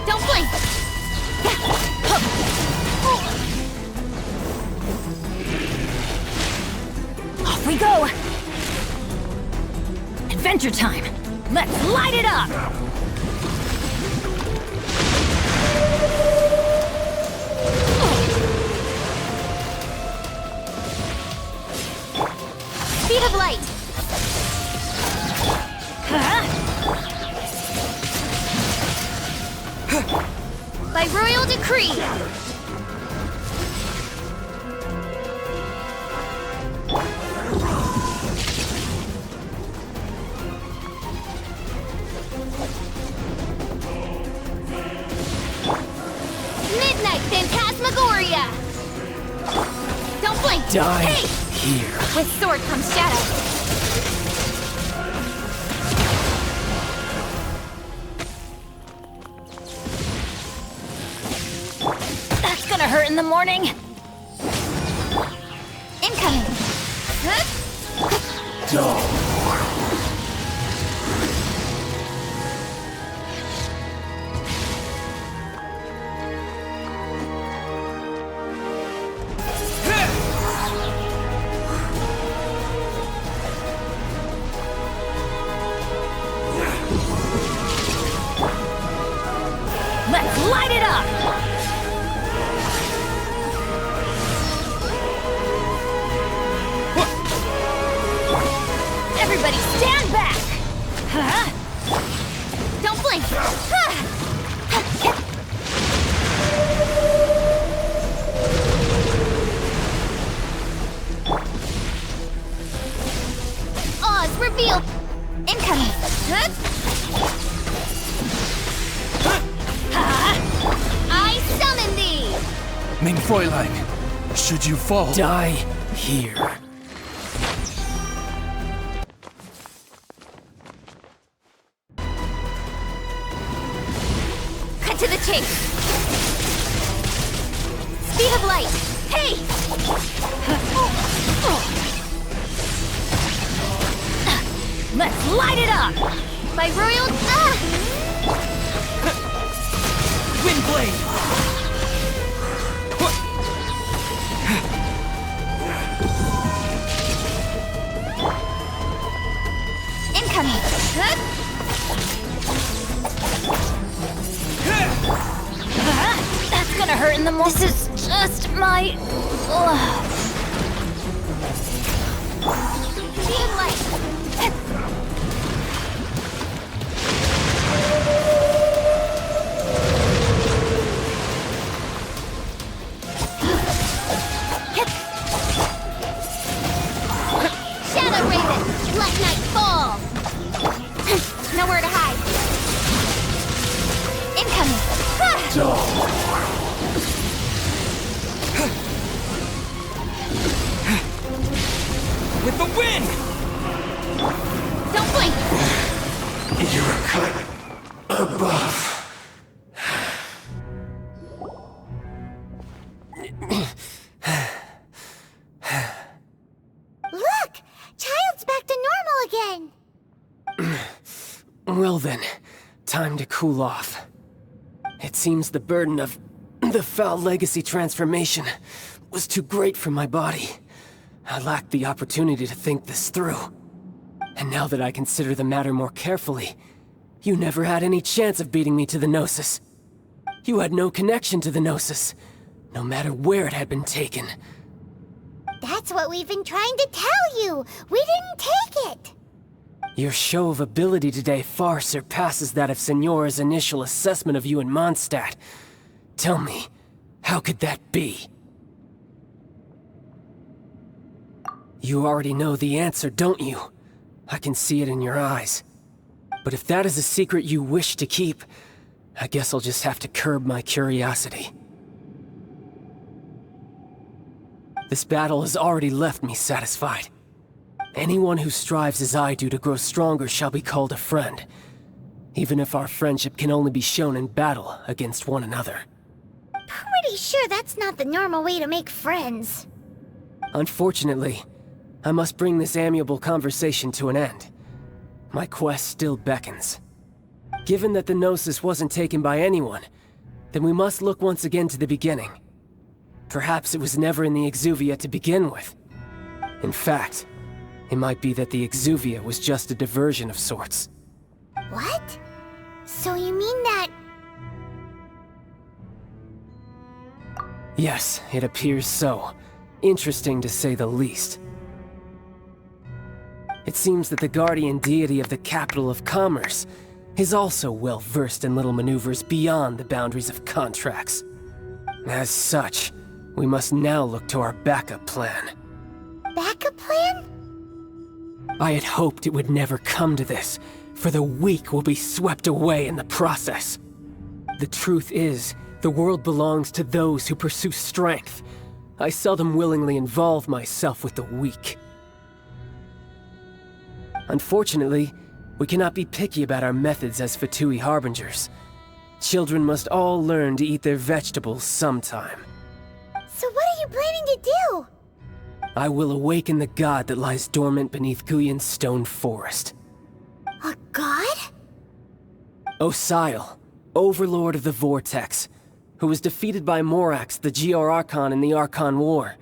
Don't blink! Off we go! Adventure time! Let's light it up! Speed of light! By royal decree! Midnight Phantasmagoria! Don't blink! Die Hey! here. With sword comes shadow. That's gonna hurt in the morning. Incoming. Let's light it up! Everybody stand back! Don't blink! Oz, reveal! Incoming! I summon thee! Mein Fräulein, should you fall... Die here. to the chase! Speed of light! Hey! Let's light it up! By royal... Windblade! Incoming! That's gonna hurt in the morning. This is just my... Speed of light! Shadow Raven, let night fall! Nowhere to hide. Incoming! With the wind! Don't blink! You're a cut above. Look! Child's back to normal again! Well then, time to cool off. It seems the burden of the foul legacy transformation was too great for my body. I lacked the opportunity to think this through. And now that I consider the matter more carefully, you never had any chance of beating me to the Gnosis. You had no connection to the Gnosis, no matter where it had been taken. That's what we've been trying to tell you! We didn't take it! Your show of ability today far surpasses that of Signora's initial assessment of you in Mondstadt. Tell me, how could that be? You already know the answer, don't you? I can see it in your eyes. But if that is a secret you wish to keep, I guess I'll just have to curb my curiosity. This battle has already left me satisfied. Anyone who strives as I do to grow stronger shall be called a friend, even if our friendship can only be shown in battle against one another. Pretty sure that's not the normal way to make friends. Unfortunately, I must bring this amiable conversation to an end. My quest still beckons. Given that the Gnosis wasn't taken by anyone, then we must look once again to the beginning. Perhaps it was never in the Exuvia to begin with. In fact, it might be that the Exuvia was just a diversion of sorts. What? So you mean that... Yes, it appears so. Interesting to say the least. It seems that the guardian deity of the capital of commerce is also well versed in little maneuvers beyond the boundaries of contracts. As such, we must now look to our backup plan. Backup plan? I had hoped it would never come to this, for the weak will be swept away in the process. The truth is, the world belongs to those who pursue strength. I seldom willingly involve myself with the weak. Unfortunately, we cannot be picky about our methods as Fatui Harbingers. Children must all learn to eat their vegetables sometime. So what are you planning to do? I will awaken the god that lies dormant beneath Guyon's stone forest. A god? Osial, overlord of the Vortex, who was defeated by Morax, the Geo-Archon in the Archon War,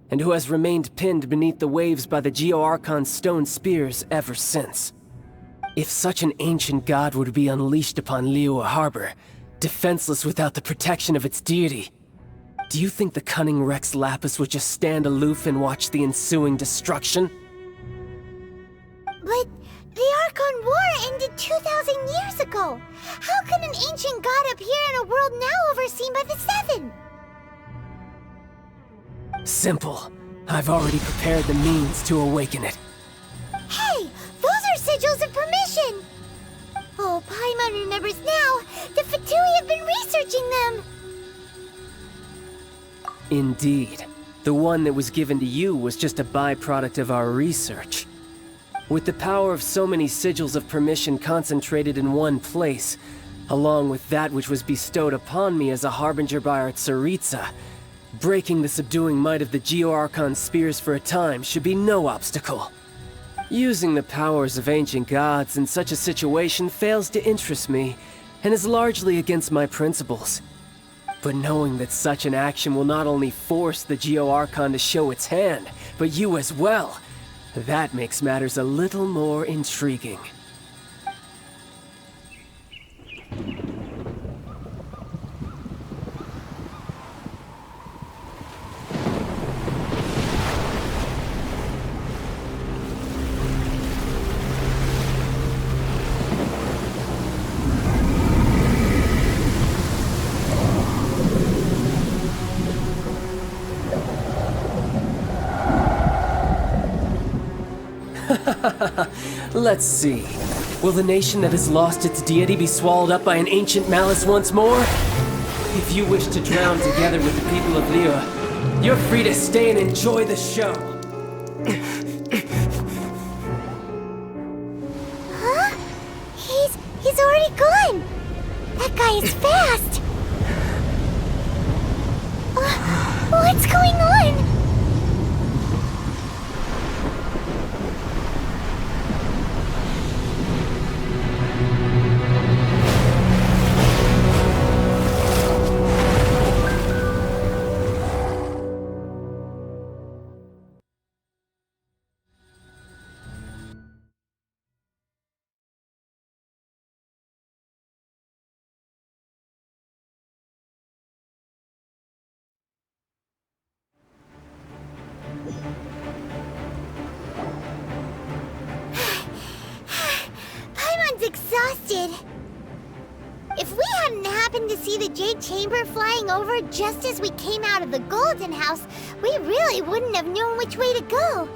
and who has remained pinned beneath the waves by the Geo-Archon's stone spears ever since. If such an ancient god were to be unleashed upon Liyue Harbor, defenseless without the protection of its deity, do you think the cunning Rex Lapis would just stand aloof and watch the ensuing destruction? But the Archon War ended 2,000 years ago. How can an ancient god appear in a world now overseen by the Seven? Simple. I've already prepared the means to awaken it. Hey, those are sigils of permission! Oh, Paimon remembers now. The Fatui have been researching them. Indeed. The one that was given to you was just a byproduct of our research. With the power of so many sigils of permission concentrated in one place, along with that which was bestowed upon me as a harbinger by our Tsaritsa. Breaking the subduing might of the Geo-Archon spears for a time should be no obstacle. Using the powers of ancient gods in such a situation fails to interest me, and is largely against my principles. But knowing that such an action will not only force the Geo-Archon to show its hand, but you as well, that makes matters a little more intriguing. Let's see. Will the nation that has lost its deity be swallowed up by an ancient malice once more? If you wish to drown together with the people of Liyue, you're free to stay and enjoy the show. Huh? He's already gone! That guy is fast! What's going on? Exhausted. If we hadn't happened to see the Jade Chamber flying over just as we came out of the Golden House, we really wouldn't have known which way to go.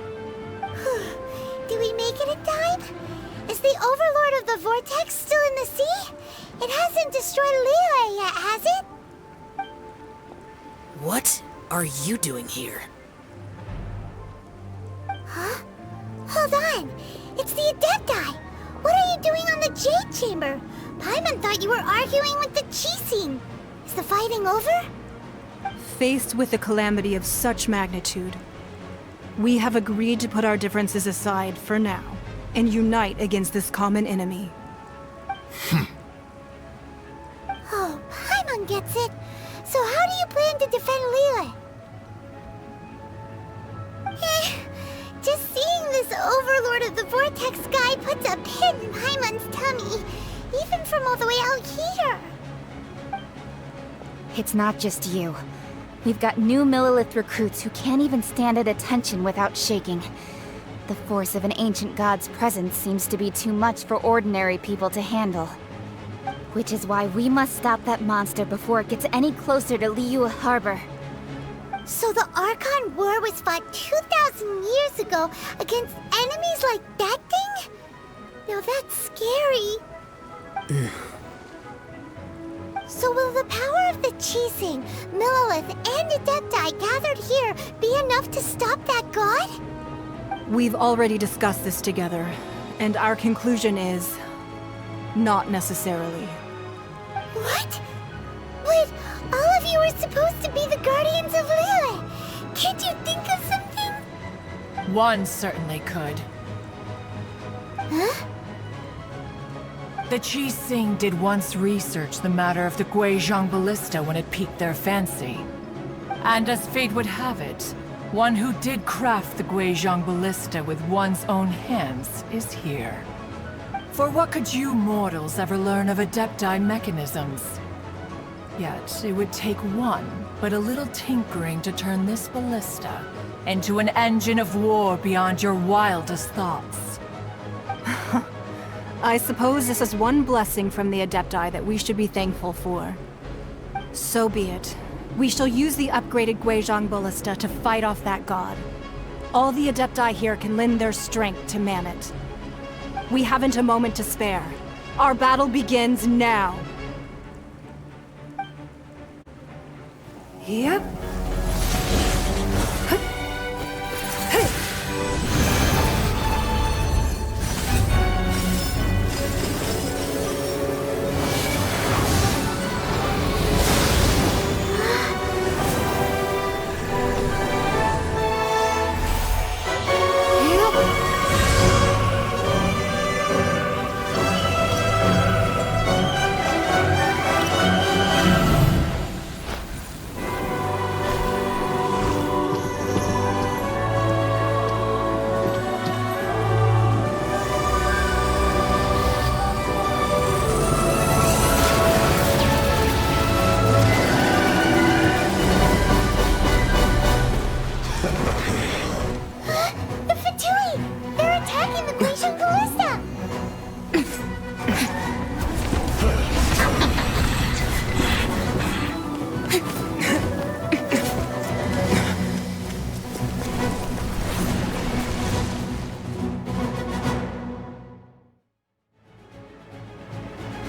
Do we make it in time? Is the Overlord of the Vortex still in the sea? It hasn't destroyed Liyue yet, has it? What are you doing here? Huh? Hold on. It's the Adepti. What are you doing on the Jade Chamber? Paimon thought you were arguing with the Qixing. Is the fighting over? Faced with a calamity of such magnitude, we have agreed to put our differences aside for now and unite against this common enemy. Oh, Paimon gets it. So how do you plan to defend Liyue? Just seeing this Overlord of the Vortex guy puts a pin in Paimon's tummy, even from all the way out here. It's not just you. We've got new Millelith recruits who can't even stand at attention without shaking. The force of an ancient god's presence seems to be too much for ordinary people to handle. Which is why we must stop that monster before it gets any closer to Liyue Harbor. So the Archon War was fought 2,000 years ago against enemies like that thing? Now that's scary. So will the power of the Qixing, Millelith, and Adepti gathered here be enough to stop that god? We've already discussed this together, and our conclusion is... not necessarily. What? But all of you are supposed to be the Guardians of Liyue. Can't you think of something? One certainly could. Huh? The Qixing did once research the matter of the Guizhong Ballista when it piqued their fancy. And as fate would have it, one who did craft the Guizhong Ballista with one's own hands is here. For what could you mortals ever learn of Adepti mechanisms? Yet, it would take one, but a little tinkering to turn this ballista into an engine of war beyond your wildest thoughts. I suppose this is one blessing from the Adepti that we should be thankful for. So be it. We shall use the upgraded Guizhong Ballista to fight off that god. All the Adepti here can lend their strength to man it. We haven't a moment to spare. Our battle begins now. Yep.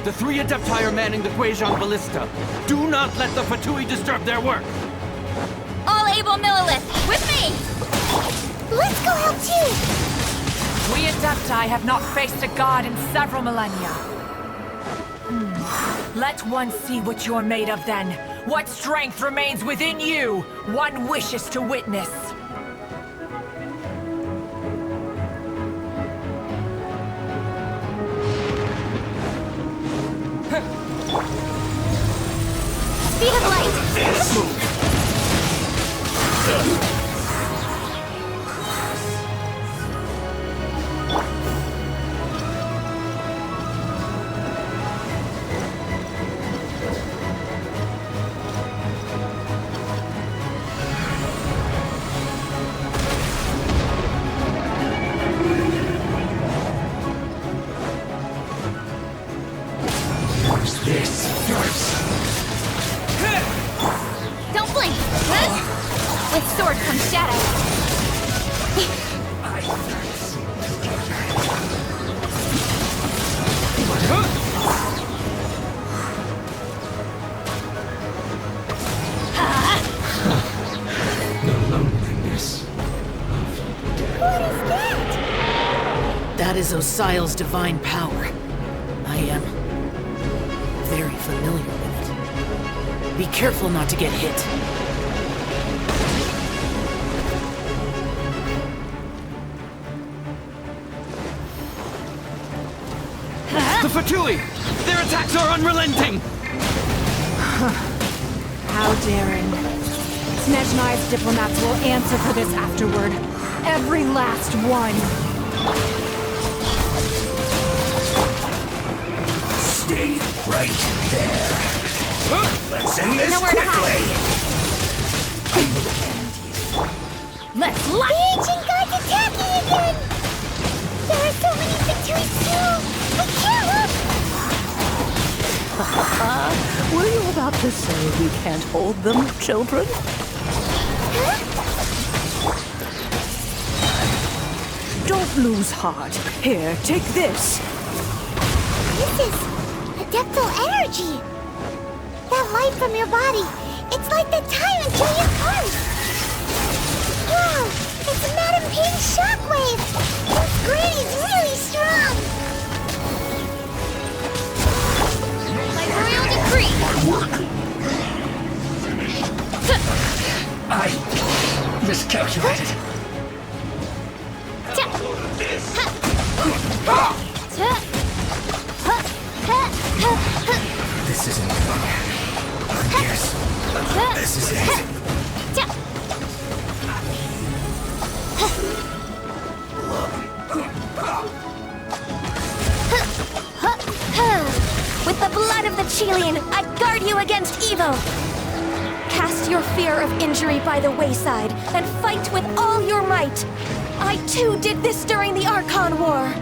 The 3 Adepti are manning the Guizhong Ballista. Do not let the Fatui disturb their work! All able Millilith, with me! Let's go help too! We Adepti have not faced a god in several millennia. Let one see what you're made of then. What strength remains within you, one wishes to witness. Speed of light! Don't blink! With sword comes shadow. That is Osial's divine power. I am very familiar with it. Be careful not to get hit. The Fatui! Their attacks are unrelenting! How daring. Snezhnai's diplomats will answer for this afterward. Every last one. Stay right there. Let's end this Nowhere to quickly. Let's The ancient gods attacking again! There are so many victories too! We can't look! Were you about to say we can't hold them, children? Huh? Don't lose heart. Here, take this. This is adeptal energy! That light from your body, it's like the time until you come! Wow! It's Madame Ping's shockwave! This Granny's really strong! My royal decree! My work. Finished. I miscalculated. This isn't good. I guess this is it. With the blood of the Chilean, I guard you against evil! Cast your fear of injury by the wayside, and fight with all your might! I too did this during the Archon War!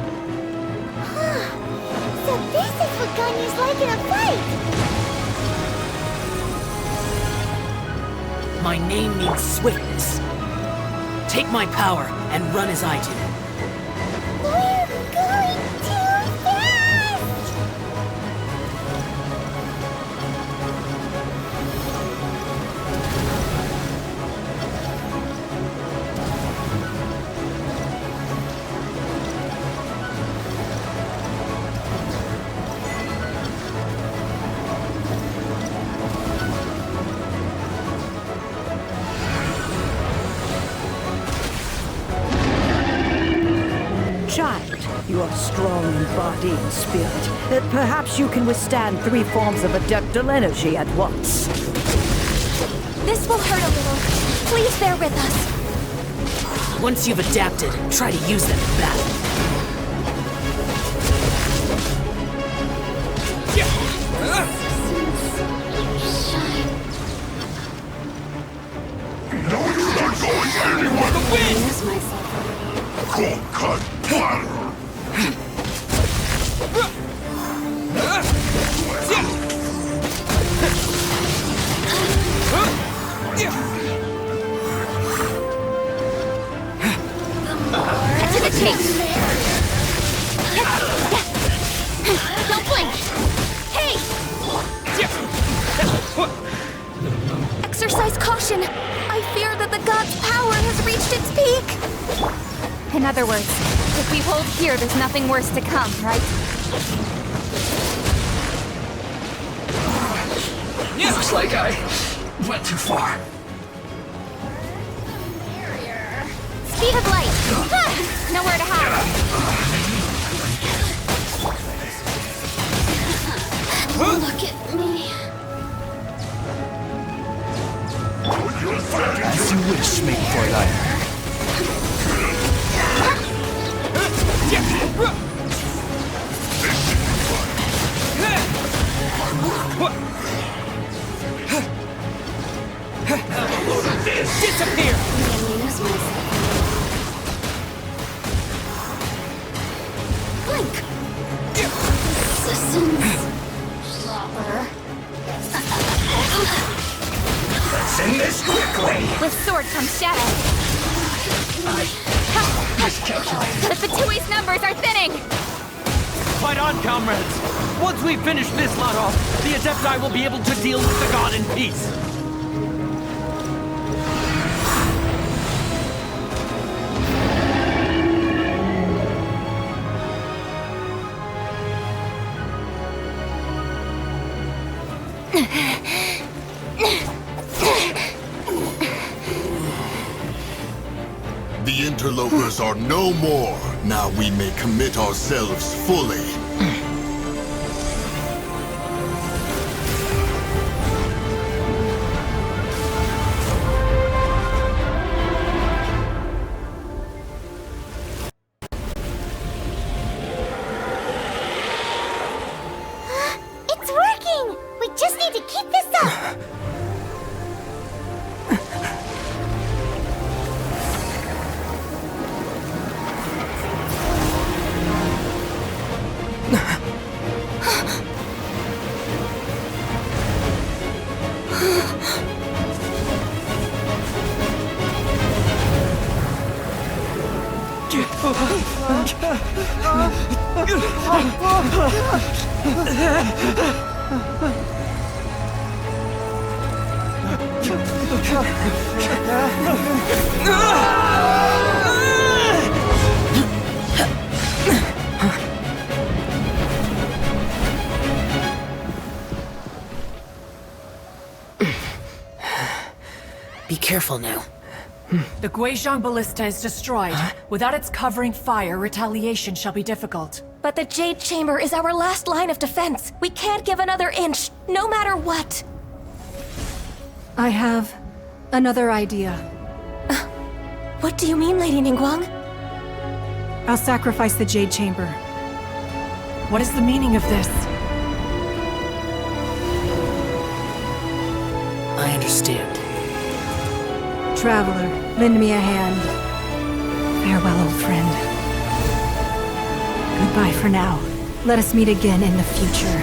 So this is what Ganyu's like in a fight! My name means swiftness. Take my power and run as I do. We're going too fast! Child, you are strong in body and spirit. Perhaps you can withstand 3 forms of adeptal energy at once. This will hurt a little. Please bear with us. Once you've adapted, try to use them in battle. No, you're not going anywhere. The wind! Cold cut fire. To the chase! destruction. I fear that the god's power has reached its peak. In other words, if we hold here, there's nothing worse to come, right? Looks like I went too far. Speed of light! Nowhere to hide! Look at me. As you wish, make for life. Disappear! Blink! Slopper. Let's end this quickly. With sword comes shadow. Miscalculated. The Fatui's numbers are thinning! Fight on, comrades! Once we finish this lot off, the Adepti will be able to deal with the god in peace. The interlopers are no more. Now we may commit ourselves fully. It's working! We just need to keep this up! Be careful now. The Guizhong Ballista is destroyed. Without its covering fire, retaliation shall be difficult. But the Jade Chamber is our last line of defense. We can't give another inch, no matter what. I have another idea. What do you mean, Lady Ningguang? I'll sacrifice the Jade Chamber. What is the meaning of this? I understand. Traveler, lend me a hand. Farewell, old friend. Goodbye for now. Let us meet again in the future.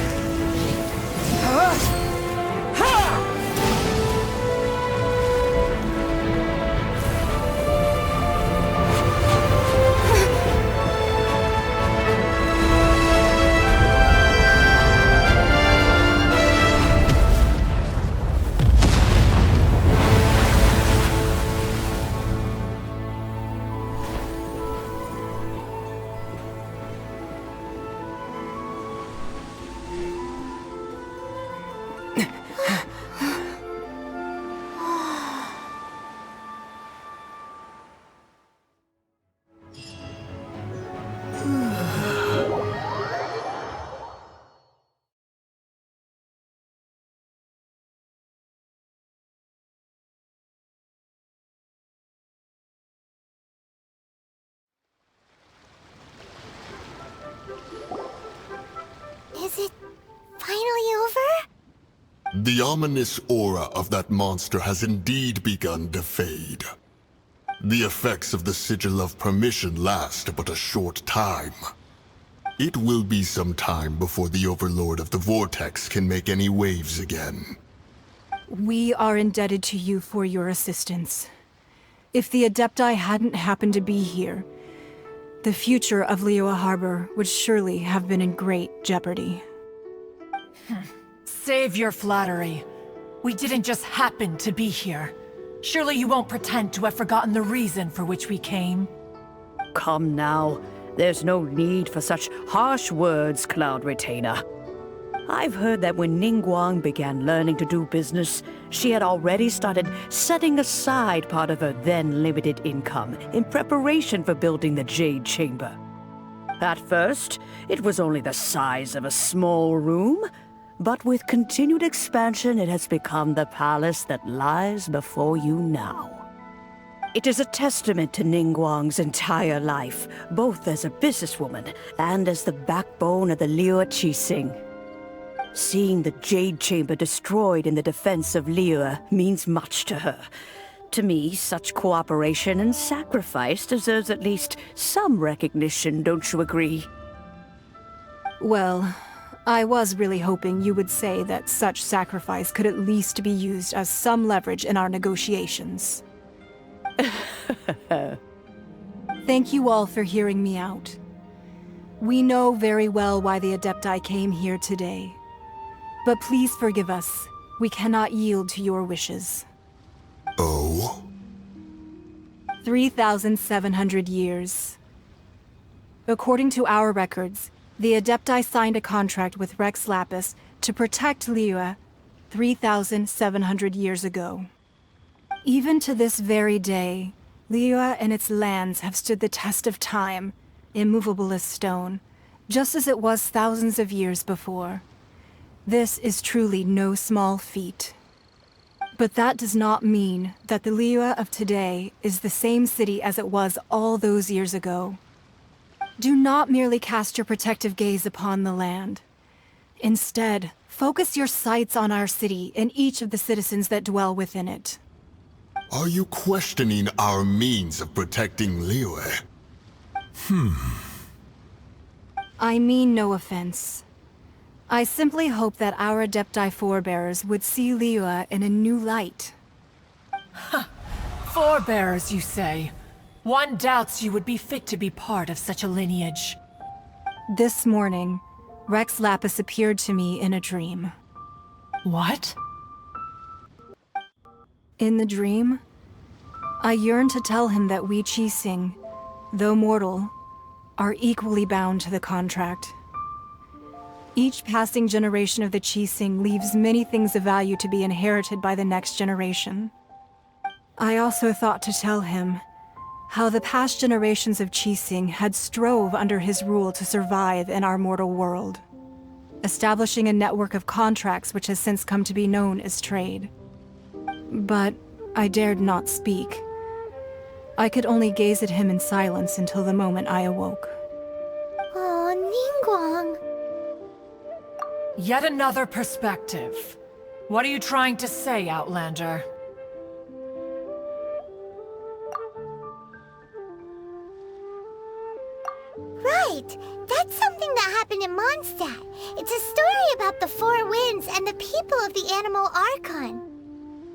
Is it finally over? The ominous aura of that monster has indeed begun to fade. The effects of the Sigil of Permission last but a short time. It will be some time before the Overlord of the Vortex can make any waves again. We are indebted to you for your assistance. If the Adepti hadn't happened to be here, the future of Liyue Harbor would surely have been in great jeopardy. Save your flattery. We didn't just happen to be here. Surely you won't pretend to have forgotten the reason for which we came. Come now. There's no need for such harsh words, Cloud Retainer. I've heard that when Ningguang began learning to do business, she had already started setting aside part of her then limited income in preparation for building the Jade Chamber. At first, it was only the size of a small room, but with continued expansion, it has become the palace that lies before you now. It is a testament to Ningguang's entire life, both as a businesswoman and as the backbone of the Liyue Qixing. Seeing the Jade Chamber destroyed in the defense of Liyue means much to her. To me, such cooperation and sacrifice deserves at least some recognition, don't you agree? Well, I was really hoping you would say that such sacrifice could at least be used as some leverage in our negotiations. Thank you all for hearing me out. We know very well why the Adepti came here today. But please forgive us. We cannot yield to your wishes. Oh? 3,700 years. According to our records, the Adepti signed a contract with Rex Lapis to protect Liyue 3,700 years ago. Even to this very day, Liyue and its lands have stood the test of time, immovable as stone, just as it was thousands of years before. This is truly no small feat. But that does not mean that the Liyue of today is the same city as it was all those years ago. Do not merely cast your protective gaze upon the land. Instead, focus your sights on our city and each of the citizens that dwell within it. Are you questioning our means of protecting Liyue? I mean no offense. I simply hope that our Adepti forebears would see Liyue in a new light. Forebearers, you say? One doubts you would be fit to be part of such a lineage. This morning, Rex Lapis appeared to me in a dream. What? In the dream, I yearned to tell him that we Qixing, though mortal, are equally bound to the contract. Each passing generation of the Qixing leaves many things of value to be inherited by the next generation. I also thought to tell him how the past generations of Qixing had strove under his rule to survive in our mortal world, establishing a network of contracts which has since come to be known as trade. But I dared not speak. I could only gaze at him in silence until the moment I awoke. Oh, Ningguang. Yet another perspective. What are you trying to say, Outlander? Right! That's something that happened in Mondstadt. It's a story about the Four Winds and the people of the Animal Archon.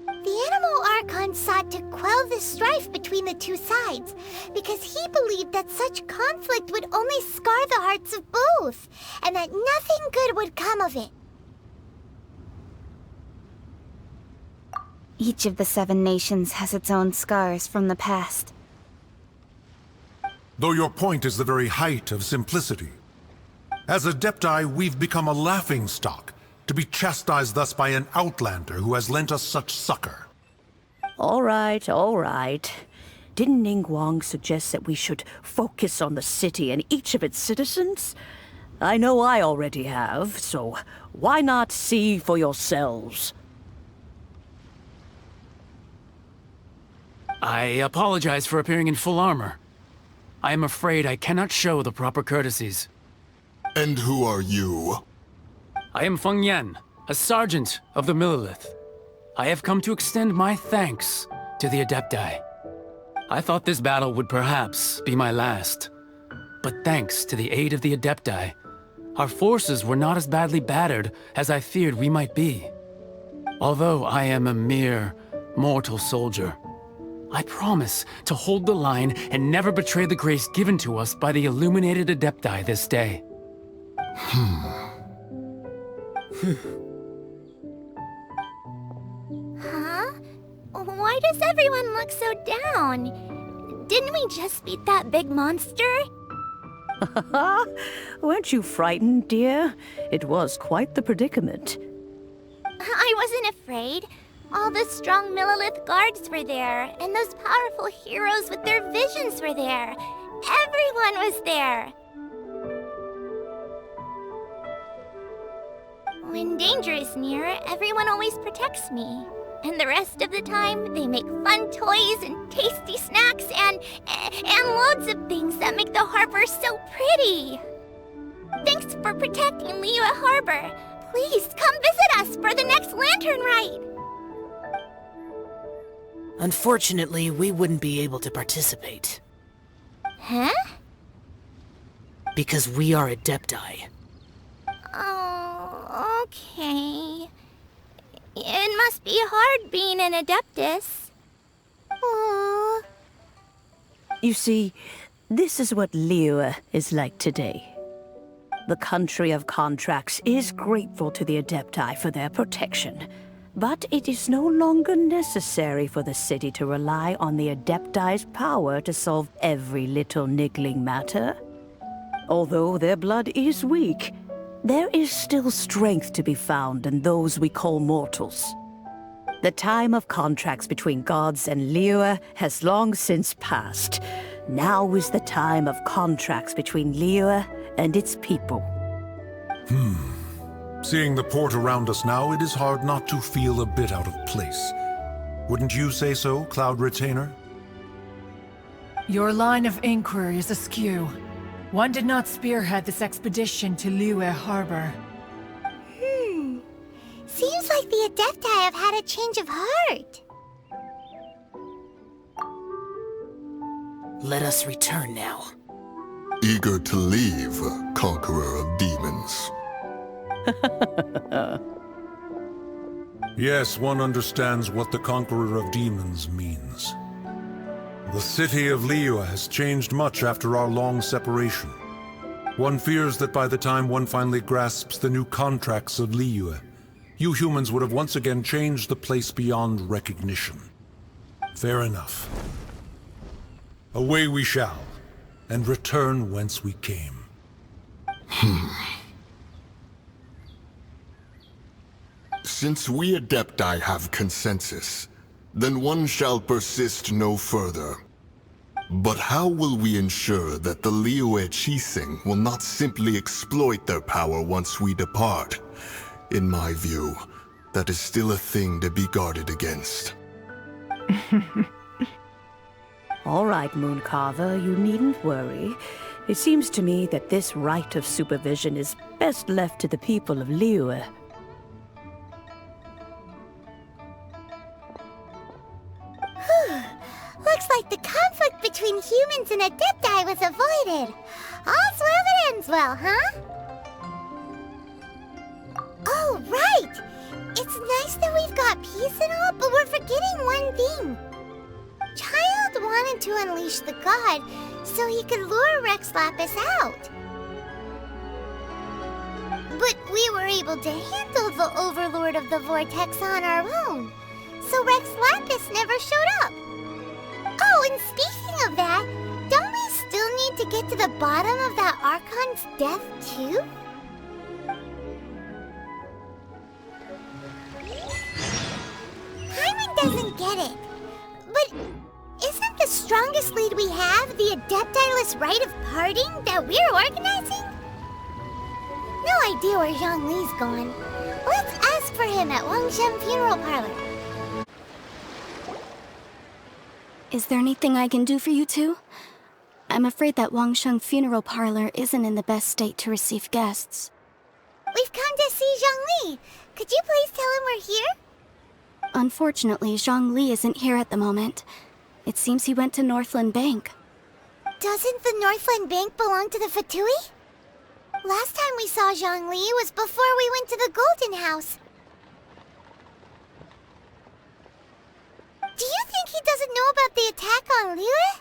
The Animal Archon sought to quell the strife between the two sides, because he believed that such conflict would only scar the hearts of both, and that nothing good would come of it. Each of the 7 nations has its own scars from the past. Though your point is the very height of simplicity. As Adepti, we've become a laughingstock, to be chastised thus by an outlander who has lent us such succor. All right, all right. Didn't Ningguang suggest that we should focus on the city and each of its citizens? I know I already have, so why not see for yourselves? I apologize for appearing in full armor. I am afraid I cannot show the proper courtesies. And who are you? I am Feng Yan, a sergeant of the Millilith. I have come to extend my thanks to the Adepti. I thought this battle would perhaps be my last. But thanks to the aid of the Adepti, our forces were not as badly battered as I feared we might be. Although I am a mere mortal soldier, I promise to hold the line and never betray the grace given to us by the illuminated Adepti this day. Huh? Why does everyone look so down? Didn't we just beat that big monster? Weren't you frightened, dear? It was quite the predicament. I wasn't afraid. All the strong Millilith guards were there, and those powerful heroes with their visions were there. Everyone was there. When danger is near, everyone always protects me. And the rest of the time, they make fun toys and tasty snacks and loads of things that make the harbor so pretty. Thanks for protecting Liyue Harbor. Please come visit us for the next lantern ride. Unfortunately, we wouldn't be able to participate. Huh? Because we are Adepti. Oh, okay. It must be hard being an Adeptus. Aww. You see, this is what Liyue is like today. The country of contracts is grateful to the Adepti for their protection, but it is no longer necessary for the city to rely on the Adepti's power to solve every little niggling matter. Although their blood is weak, there is still strength to be found in those we call mortals. The time of contracts between gods and Liyue has long since passed. Now is the time of contracts between Liyue and its people. Seeing the port around us now, it is hard not to feel a bit out of place. Wouldn't you say so, Cloud Retainer? Your line of inquiry is askew. One did not spearhead this expedition to Liyue Harbor. Seems like the Adepti have had a change of heart. Let us return now. Eager to leave, Conqueror of Demons. Yes, one understands what the Conqueror of Demons means. The city of Liyue has changed much after our long separation. One fears that by the time one finally grasps the new contracts of Liyue, you humans would have once again changed the place beyond recognition. Fair enough. Away we shall, and return whence we came. Since we Adepti have consensus, then one shall persist no further. But how will we ensure that the Liyue Qixing will not simply exploit their power once we depart? In my view, that is still a thing to be guarded against. All right, Mooncarver, you needn't worry. It seems to me that this right of supervision is best left to the people of Liyue. Looks like the conflict between humans and Adepti was avoided. All's well that ends well, huh? Oh, right! It's nice that we've got peace and all, but we're forgetting one thing. Child wanted to unleash the god so he could lure Rex Lapis out. But we were able to handle the Overlord of the Vortex on our own, so Rex Lapis never showed up. Oh, and speaking of that, don't we still need to get to the bottom of that Archon's death, too? Paimon doesn't get it. But isn't the strongest lead we have the Adeptiless rite of parting that we're organizing? No idea where Zhongli's gone. Let's ask for him at Wangshan Funeral Parlor. Is there anything I can do for you two? I'm afraid that Wangsheng Funeral Parlor isn't in the best state to receive guests. We've come to see Zhongli. Could you please tell him we're here? Unfortunately, Zhongli isn't here at the moment. It seems he went to Northland Bank. Doesn't the Northland Bank belong to the Fatui? Last time we saw Zhongli was before we went to the Golden House. Do you think he doesn't know about the attack on Liyue?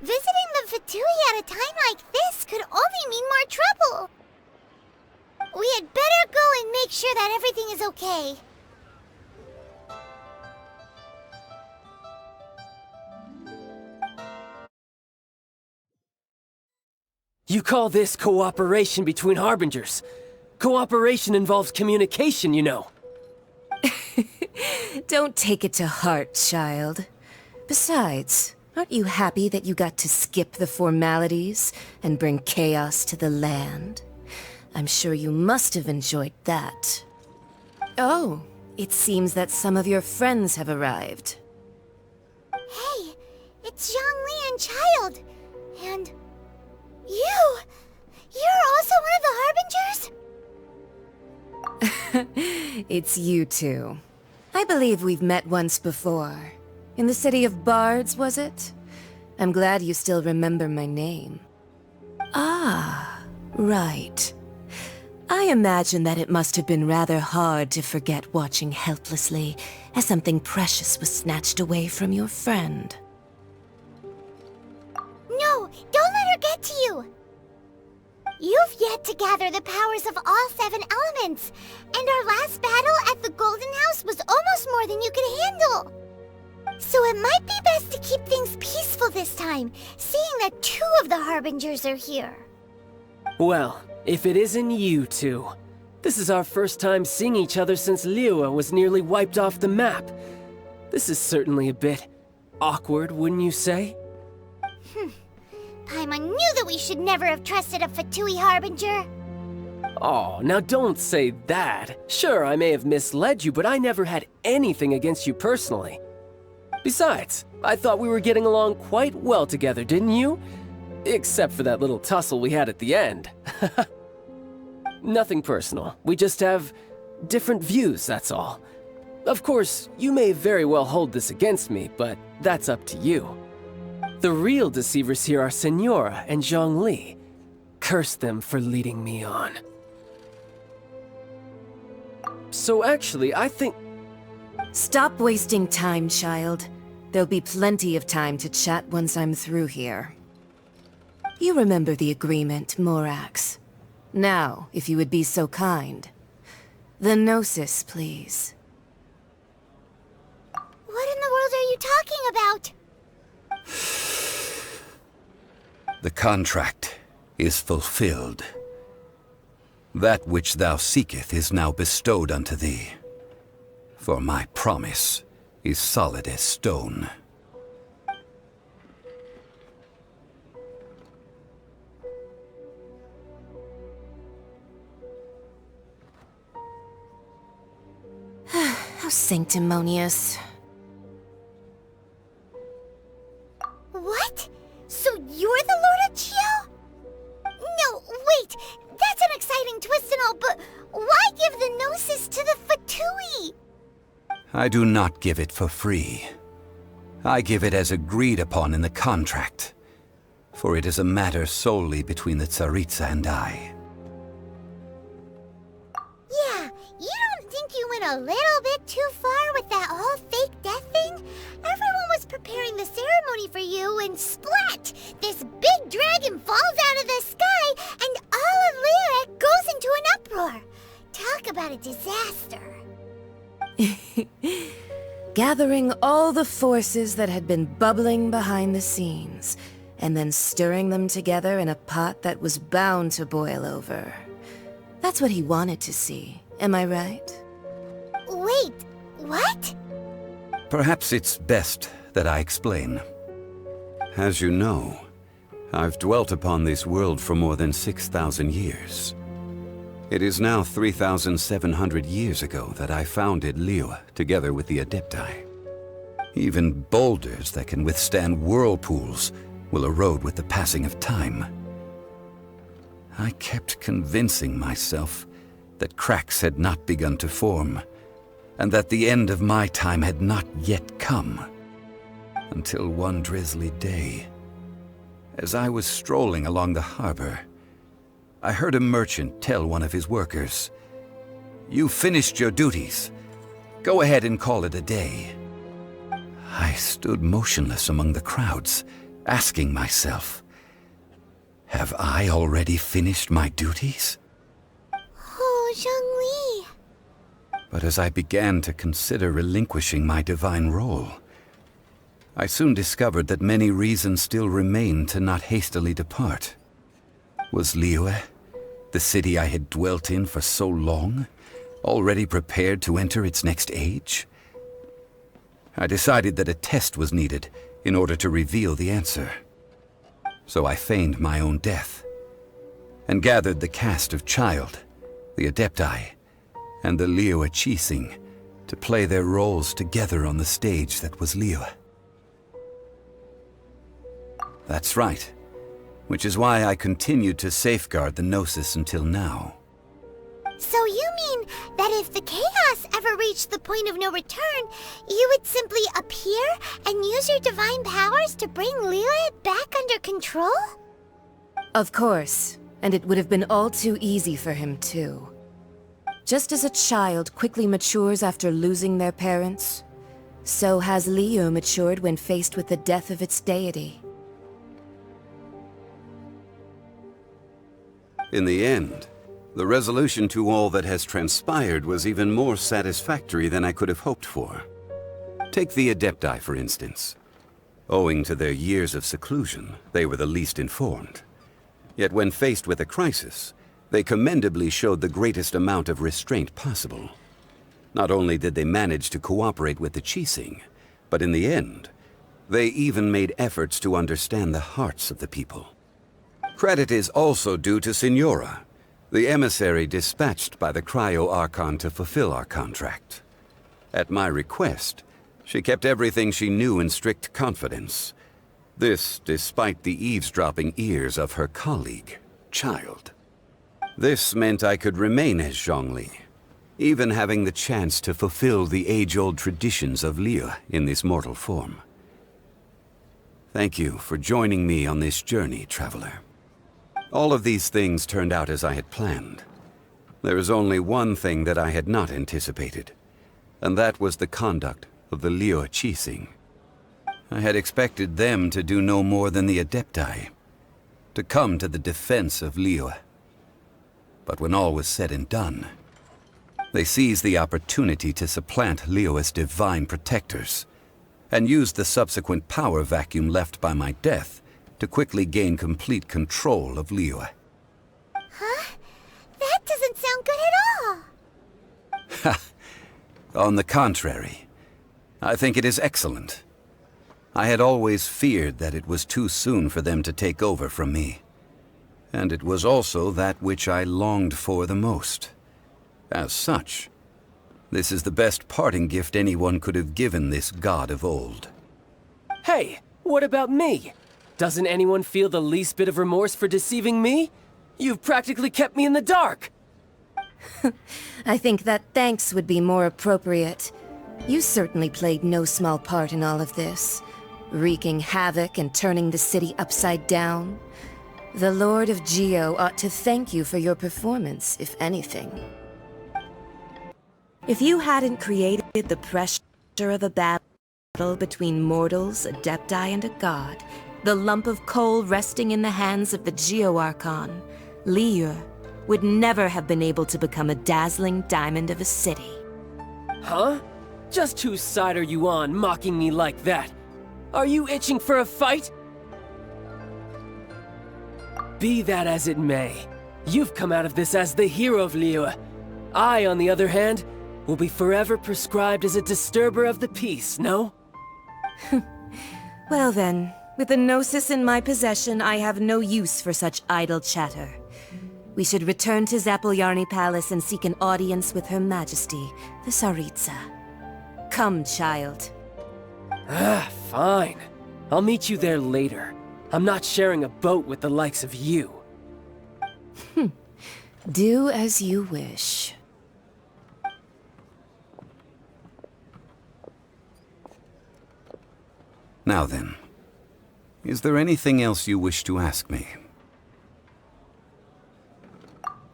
Visiting the Fatui at a time like this could only mean more trouble. We had better go and make sure that everything is okay. You call this cooperation between Harbingers? Cooperation involves communication, you know. Don't take it to heart, child. Besides, aren't you happy that you got to skip the formalities and bring chaos to the land? I'm sure you must have enjoyed that. Oh, it seems that some of your friends have arrived. Hey, it's Zhongli and Child. And you! You're also one of the Harbingers? It's you two. I believe we've met once before. In the city of Bards, was it? I'm glad you still remember my name. Ah, right. I imagine that it must have been rather hard to forget watching helplessly as something precious was snatched away from your friend. No, don't let her get to you! You've yet to gather the powers of all 7 elements, and our last battle at the Golden House was almost more than you could handle. So it might be best to keep things peaceful this time, seeing that 2 of the Harbingers are here. Well, if it isn't you two. This is our first time seeing each other since Liyue was nearly wiped off the map. This is certainly a bit awkward, wouldn't you say? Paimon knew that we should never have trusted a Fatui Harbinger. Oh, now don't say that. Sure, I may have misled you, but I never had anything against you personally. Besides, I thought we were getting along quite well together, didn't you? Except for that little tussle we had at the end. Nothing personal. We just have different views, that's all. Of course, you may very well hold this against me, but that's up to you. The real deceivers here are Senora and Zhongli. Curse them for leading me on. So actually, I think... Stop wasting time, child. There'll be plenty of time to chat once I'm through here. You remember the agreement, Morax. Now, if you would be so kind. The Gnosis, please. What in the world are you talking about? The contract is fulfilled. That which thou seeketh is now bestowed unto thee. For my promise is solid as stone. How sanctimonious. What? So you're the Lord of Chio? No, wait! That's an exciting twist and all, but why give the Gnosis to the Fatui? I do not give it for free. I give it as agreed upon in the contract, for it is a matter solely between the Tsaritsa and I. Yeah, you don't think you went a little bit too far with that whole fake death thing? Everyone was preparing the ceremony for you, and splat! This big dragon falls out of the sky, and all of Lyric goes into an uproar. Talk about a disaster. Gathering all the forces that had been bubbling behind the scenes, and then stirring them together in a pot that was bound to boil over. That's what he wanted to see, am I right? Wait, what? Perhaps it's best that I explain. As you know, I've dwelt upon this world for more than 6,000 years. It is now 3,700 years ago that I founded Liyue together with the Adepti. Even boulders that can withstand whirlpools will erode with the passing of time. I kept convincing myself that cracks had not begun to form, and that the end of my time had not yet come. Until one drizzly day, as I was strolling along the harbor, I heard a merchant tell one of his workers, "You finished your duties. Go ahead and call it a day." I stood motionless among the crowds, asking myself, have I already finished my duties? Oh, Zhongli. But as I began to consider relinquishing my divine role, I soon discovered that many reasons still remained to not hastily depart. Was Liyue, the city I had dwelt in for so long, already prepared to enter its next age? I decided that a test was needed in order to reveal the answer. So I feigned my own death, and gathered the cast of Child, the Adepti, and the Liyue Qixing to play their roles together on the stage that was Liyue. That's right, which is why I continued to safeguard the Gnosis until now. So you mean that if the chaos ever reached the point of no return, you would simply appear and use your divine powers to bring Liyue back under control? Of course, and it would have been all too easy for him too. Just as a child quickly matures after losing their parents, so has Liyue matured when faced with the death of its deity. In the end, the resolution to all that has transpired was even more satisfactory than I could have hoped for. Take the Adepti, for instance. Owing to their years of seclusion, they were the least informed. Yet when faced with a crisis, they commendably showed the greatest amount of restraint possible. Not only did they manage to cooperate with the Qixing, but in the end, they even made efforts to understand the hearts of the people. Credit is also due to Signora, the emissary dispatched by the Cryo-Archon to fulfill our contract. At my request, she kept everything she knew in strict confidence. This despite the eavesdropping ears of her colleague, Child. This meant I could remain as Zhongli, even having the chance to fulfill the age-old traditions of Liyue in this mortal form. Thank you for joining me on this journey, Traveler. All of these things turned out as I had planned. There is only one thing that I had not anticipated, and that was the conduct of the Liyue Qixing. I had expected them to do no more than the Adepti, to come to the defense of Liyue. But when all was said and done, they seized the opportunity to supplant Liyue's divine protectors, and used the subsequent power vacuum left by my death to quickly gain complete control of Liyue. Huh? That doesn't sound good at all! Ha! On the contrary, I think it is excellent. I had always feared that it was too soon for them to take over from me. And it was also that which I longed for the most. As such, this is the best parting gift anyone could have given this god of old. Hey, what about me? Doesn't anyone feel the least bit of remorse for deceiving me? You've practically kept me in the dark! I think that thanks would be more appropriate. You certainly played no small part in all of this, wreaking havoc and turning the city upside down. The Lord of Geo ought to thank you for your performance, if anything. If you hadn't created the pressure of a battle between mortals, Adepti, and a god, the lump of coal resting in the hands of the Geo-Archon, Liyue, would never have been able to become a dazzling diamond of a city. Huh? Just whose side are you on, mocking me like that? Are you itching for a fight? Be that as it may, you've come out of this as the hero of Liyue. I, on the other hand, will be forever prescribed as a disturber of the peace, no? Well then, with the Gnosis in my possession, I have no use for such idle chatter. We should return to Zapoljarny Palace and seek an audience with Her Majesty, the Tsaritsa. Come, child. Fine. I'll meet you there later. I'm not sharing a boat with the likes of you. Do as you wish. Now then, is there anything else you wish to ask me?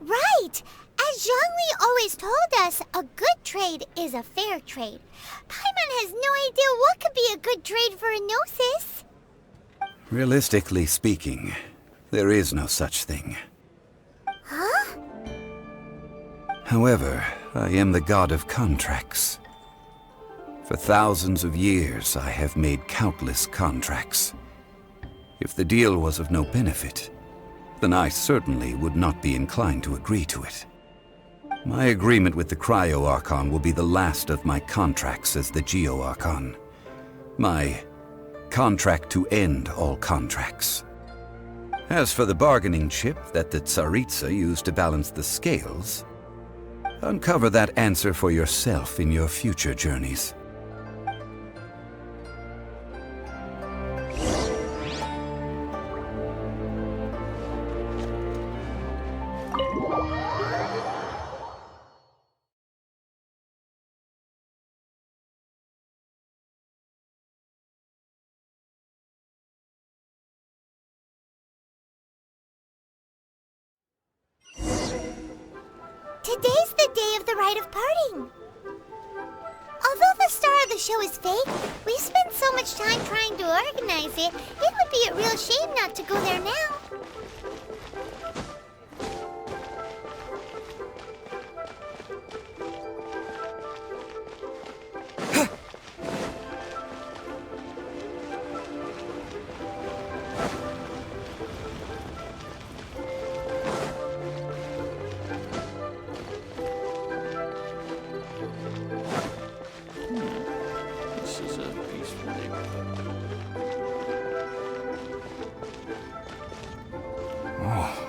Right! As Zhongli always told us, a good trade is a fair trade. Paimon has no idea what could be a good trade for a Gnosis. Realistically speaking, there is no such thing. Huh? However, I am the god of contracts. For thousands of years, I have made countless contracts. If the deal was of no benefit, then I certainly would not be inclined to agree to it. My agreement with the Cryo-Archon will be the last of my contracts as the Geo-Archon. My contract to end all contracts. As for the bargaining chip that the Tsaritsa used to balance the scales, uncover that answer for yourself in your future journeys. Today's the day of the rite of parting. Although the star of the show is fake, we spent so much time trying to organize it, it would be a real shame not to go there now.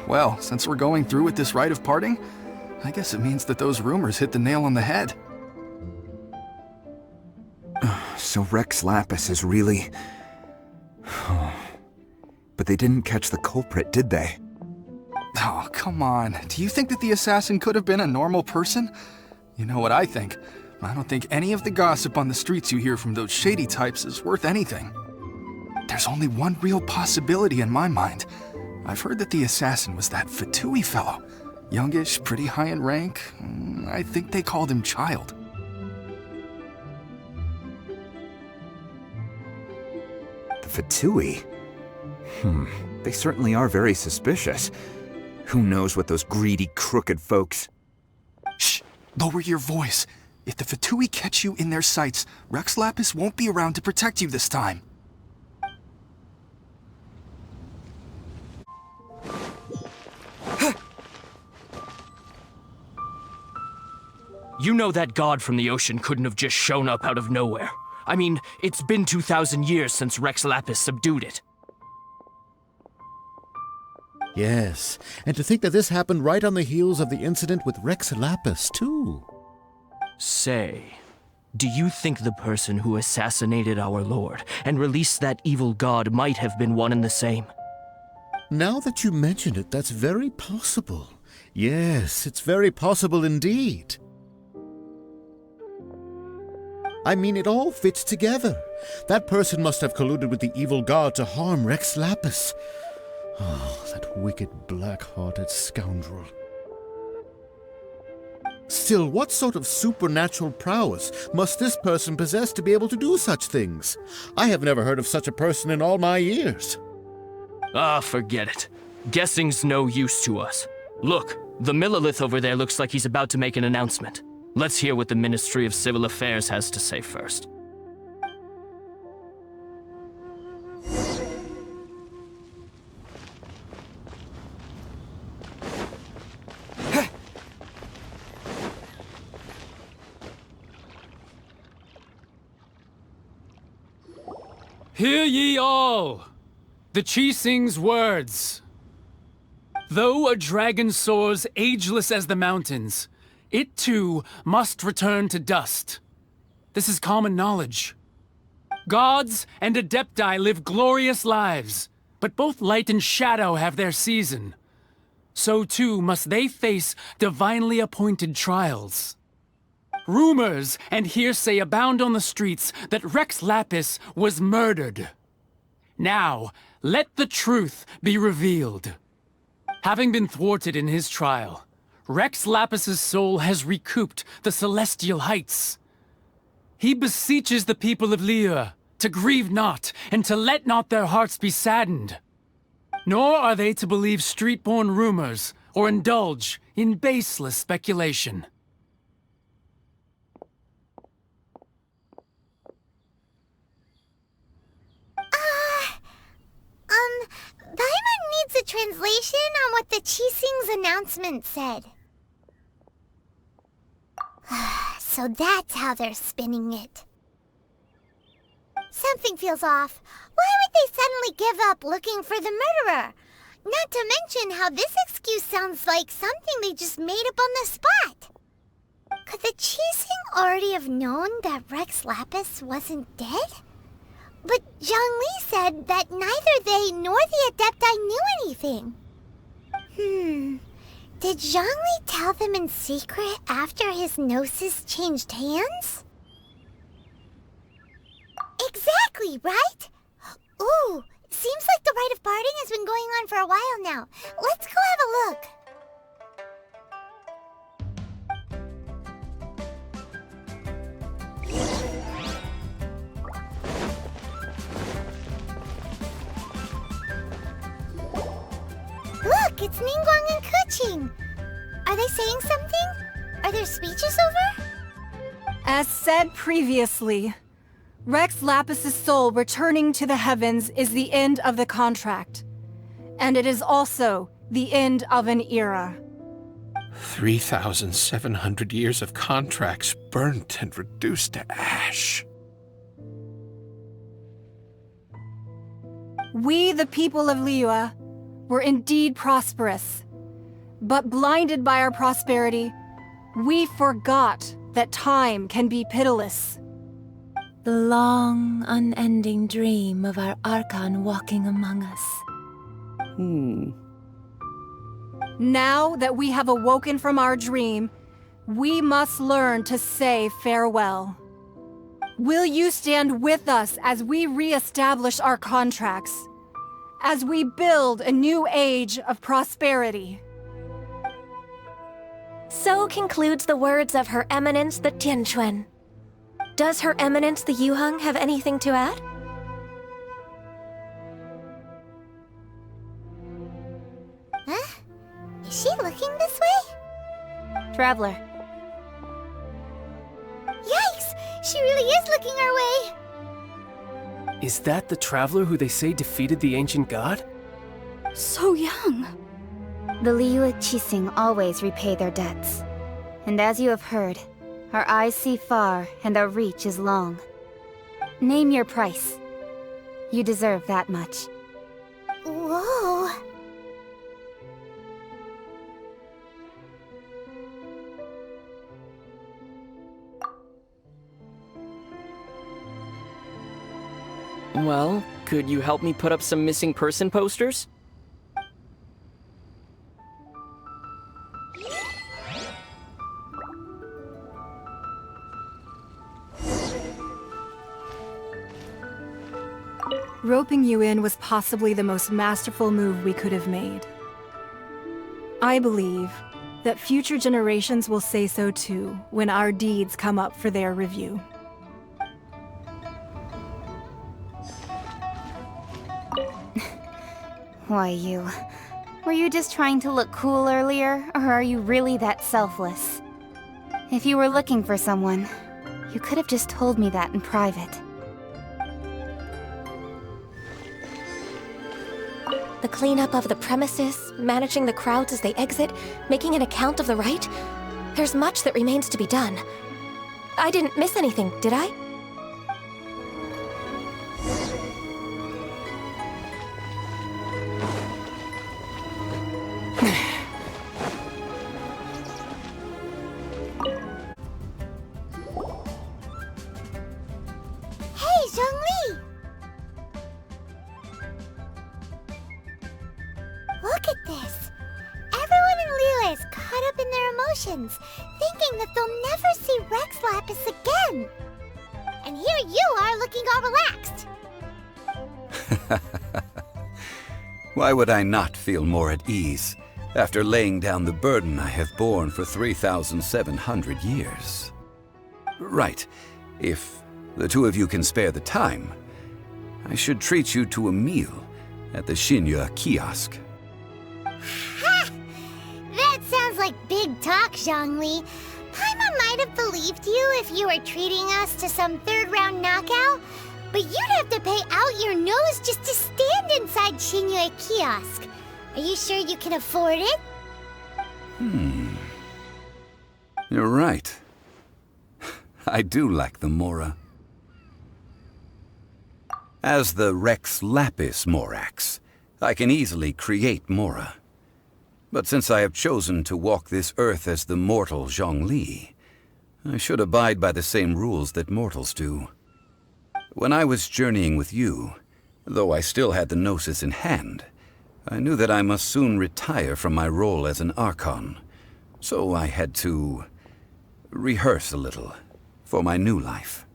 Well, since we're going through with this rite of parting, I guess it means that those rumors hit the nail on the head. So Rex Lapis is really... But they didn't catch the culprit, did they? Oh, come on. Do you think that the assassin could have been a normal person? You know what I think. I don't think any of the gossip on the streets you hear from those shady types is worth anything. There's only one real possibility in my mind. I've heard that the assassin was that Fatui fellow. Youngish, pretty high in rank. I think they called him Child. The Fatui? They certainly are very suspicious. Who knows what those greedy, crooked folks... Shh! Lower your voice. If the Fatui catch you in their sights, Rex Lapis won't be around to protect you this time. You know that god from the ocean couldn't have just shown up out of nowhere. I mean, it's been 2,000 years since Rex Lapis subdued it. Yes, and to think that this happened right on the heels of the incident with Rex Lapis, too. Say, do you think the person who assassinated our lord and released that evil god might have been one and the same? Now that you mention it, that's very possible. Yes, it's very possible indeed. I mean, it all fits together. That person must have colluded with the evil god to harm Rex Lapis. Oh, that wicked, black-hearted scoundrel. Still, what sort of supernatural prowess must this person possess to be able to do such things? I have never heard of such a person in all my years. Ah, forget it. Guessing's no use to us. Look, the Millilith over there looks like he's about to make an announcement. Let's hear what the Ministry of Civil Affairs has to say first. Hear ye all! The Chising's words. Though a dragon soars ageless as the mountains, it too must return to dust. This is common knowledge. Gods and Adepti live glorious lives, but both light and shadow have their season. So too must they face divinely appointed trials. Rumors and hearsay abound on the streets that Rex Lapis was murdered. Now, let the truth be revealed. Having been thwarted in his trial, Rex Lapis's soul has recouped the celestial heights. He beseeches the people of Liyue to grieve not and to let not their hearts be saddened. Nor are they to believe street-born rumors or indulge in baseless speculation. Paimon needs a translation on what the Qixing's announcement said. So that's how they're spinning it. Something feels off. Why would they suddenly give up looking for the murderer? Not to mention how this excuse sounds like something they just made up on the spot. Could the Qixing already have known that Rex Lapis wasn't dead? But Zhongli said that neither they nor the Adepti knew anything. Did Zhongli tell them in secret after his gnosis changed hands? Exactly, right? Ooh, seems like the rite of parting has been going on for a while now. Let's go have a look. Look, it's Ningguang and Keqing. Are they saying something? Are their speeches over? As said previously, Rex Lapis's soul returning to the heavens is the end of the contract. And it is also the end of an era. 3,700 years of contracts burnt and reduced to ash. We, the people of Liyue, were indeed prosperous. But blinded by our prosperity, we forgot that time can be pitiless. The long, unending dream of our Archon walking among us. Now that we have awoken from our dream, we must learn to say farewell. Will you stand with us as we re-establish our contracts? As we build a new age of prosperity? So concludes the words of Her Eminence the Tianquan. Does Her Eminence the Yuheng have anything to add? Huh? Is she looking this way? Traveler. Yikes! She really is looking our way! Is that the traveler who they say defeated the ancient god? So young. The Liyue Qixing always repay their debts. And as you have heard, our eyes see far and our reach is long. Name your price. You deserve that much. Whoa! Well, could you help me put up some missing person posters? Roping you in was possibly the most masterful move we could have made. I believe that future generations will say so too when our deeds come up for their review. Why, you... Were you just trying to look cool earlier, or are you really that selfless? If you were looking for someone, you could have just told me that in private. The cleanup of the premises, managing the crowds as they exit, making an account of the rite? There's much that remains to be done. I didn't miss anything, did I? Hey, Zhongli! Look at this! Everyone in Liyue is caught up in their emotions, thinking that they'll never see Rex Lapis again! And here you are looking all relaxed! Why would I not feel more at ease after laying down the burden I have borne for 3,700 years? Right. If the two of you can spare the time, I should treat you to a meal at the Xinyue kiosk. Ha! That sounds like big talk, Zhongli. Paimon might have believed you if you were treating us to some third-round knockout, but you'd have to pay out your nose just to stand inside Xinyue kiosk. Are you sure you can afford it? You're right. I do lack the Mora. As the Rex Lapis Morax, I can easily create Mora. But since I have chosen to walk this earth as the mortal Zhongli, I should abide by the same rules that mortals do. When I was journeying with you, though I still had the Gnosis in hand, I knew that I must soon retire from my role as an Archon, so I had to rehearse a little for my new life.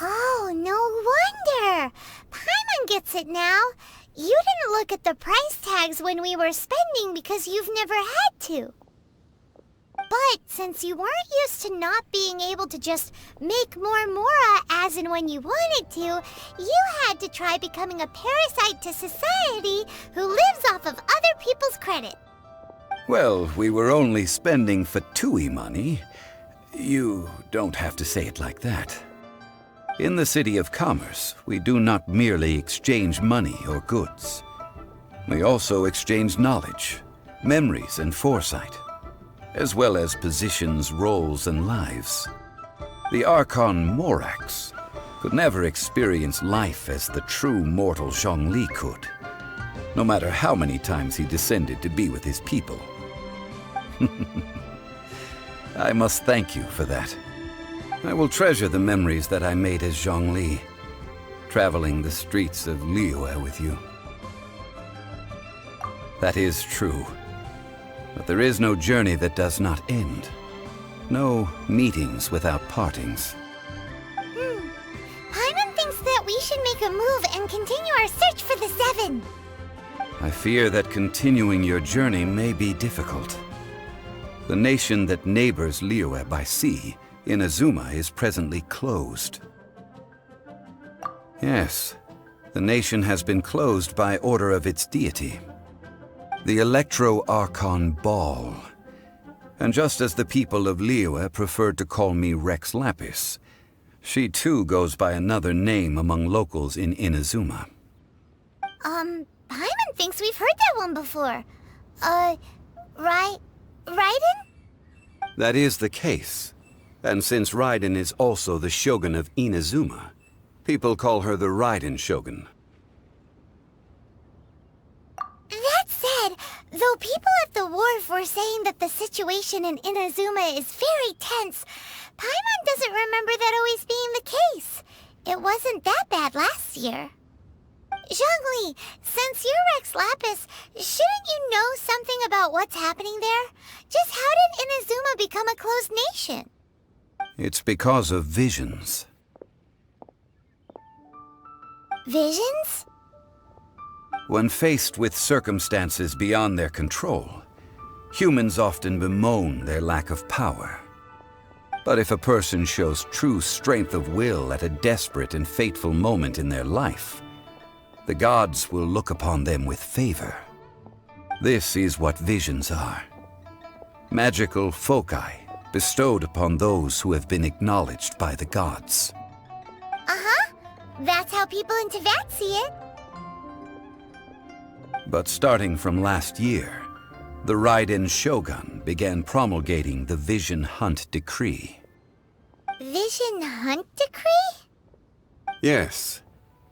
Oh, no wonder! Paimon gets it now. You didn't look at the price tags when we were spending because you've never had to. But since you weren't used to not being able to just make more Mora as and when you wanted to, you had to try becoming a parasite to society who lives off of other people's credit. Well, we were only spending Fatui money. You don't have to say it like that. In the City of Commerce, we do not merely exchange money or goods. We also exchange knowledge, memories, and foresight, as well as positions, roles, and lives. The Archon Morax could never experience life as the true mortal Zhongli could, no matter how many times he descended to be with his people. I must thank you for that. I will treasure the memories that I made as Zhongli, traveling the streets of Liyue with you. That is true. But there is no journey that does not end. No meetings without partings. Paimon thinks that we should make a move and continue our search for the Seven. I fear that continuing your journey may be difficult. The nation that neighbors Liyue by sea, Inazuma, is presently closed. Yes, the nation has been closed by order of its deity, the Electro-Archon Ball. And just as the people of Liyue preferred to call me Rex Lapis, she too goes by another name among locals in Inazuma. Paimon thinks we've heard that one before. Raiden? That is the case. And since Raiden is also the Shogun of Inazuma, people call her the Raiden Shogun. That said, though people at the wharf were saying that the situation in Inazuma is very tense, Paimon doesn't remember that always being the case. It wasn't that bad last year. Zhongli, since you're Rex Lapis, shouldn't you know something about what's happening there? Just how did Inazuma become a closed nation? It's because of visions. Visions? When faced with circumstances beyond their control, humans often bemoan their lack of power. But if a person shows true strength of will at a desperate and fateful moment in their life, the gods will look upon them with favor. This is what visions are. Magical foci bestowed upon those who have been acknowledged by the gods. Uh-huh. That's how people in Teyvat see it. But starting from last year, the Raiden Shogun began promulgating the Vision Hunt Decree. Vision Hunt Decree? Yes.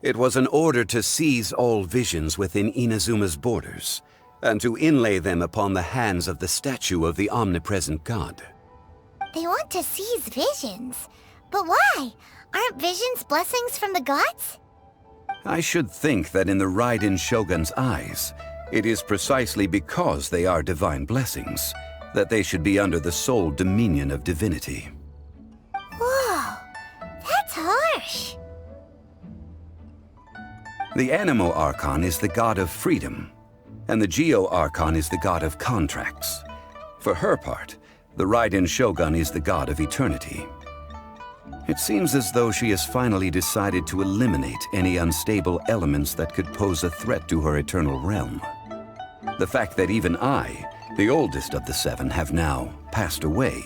It was an order to seize all visions within Inazuma's borders, and to inlay them upon the hands of the statue of the omnipresent god. They want to seize visions. But why? Aren't visions blessings from the gods? I should think that in the Raiden Shogun's eyes, it is precisely because they are divine blessings that they should be under the sole dominion of divinity. Whoa, that's harsh. The Animo Archon is the god of freedom, and the Geo Archon is the god of contracts. For her part, the Raiden Shogun is the god of eternity. It seems as though she has finally decided to eliminate any unstable elements that could pose a threat to her eternal realm. The fact that even I, the oldest of the seven, have now passed away,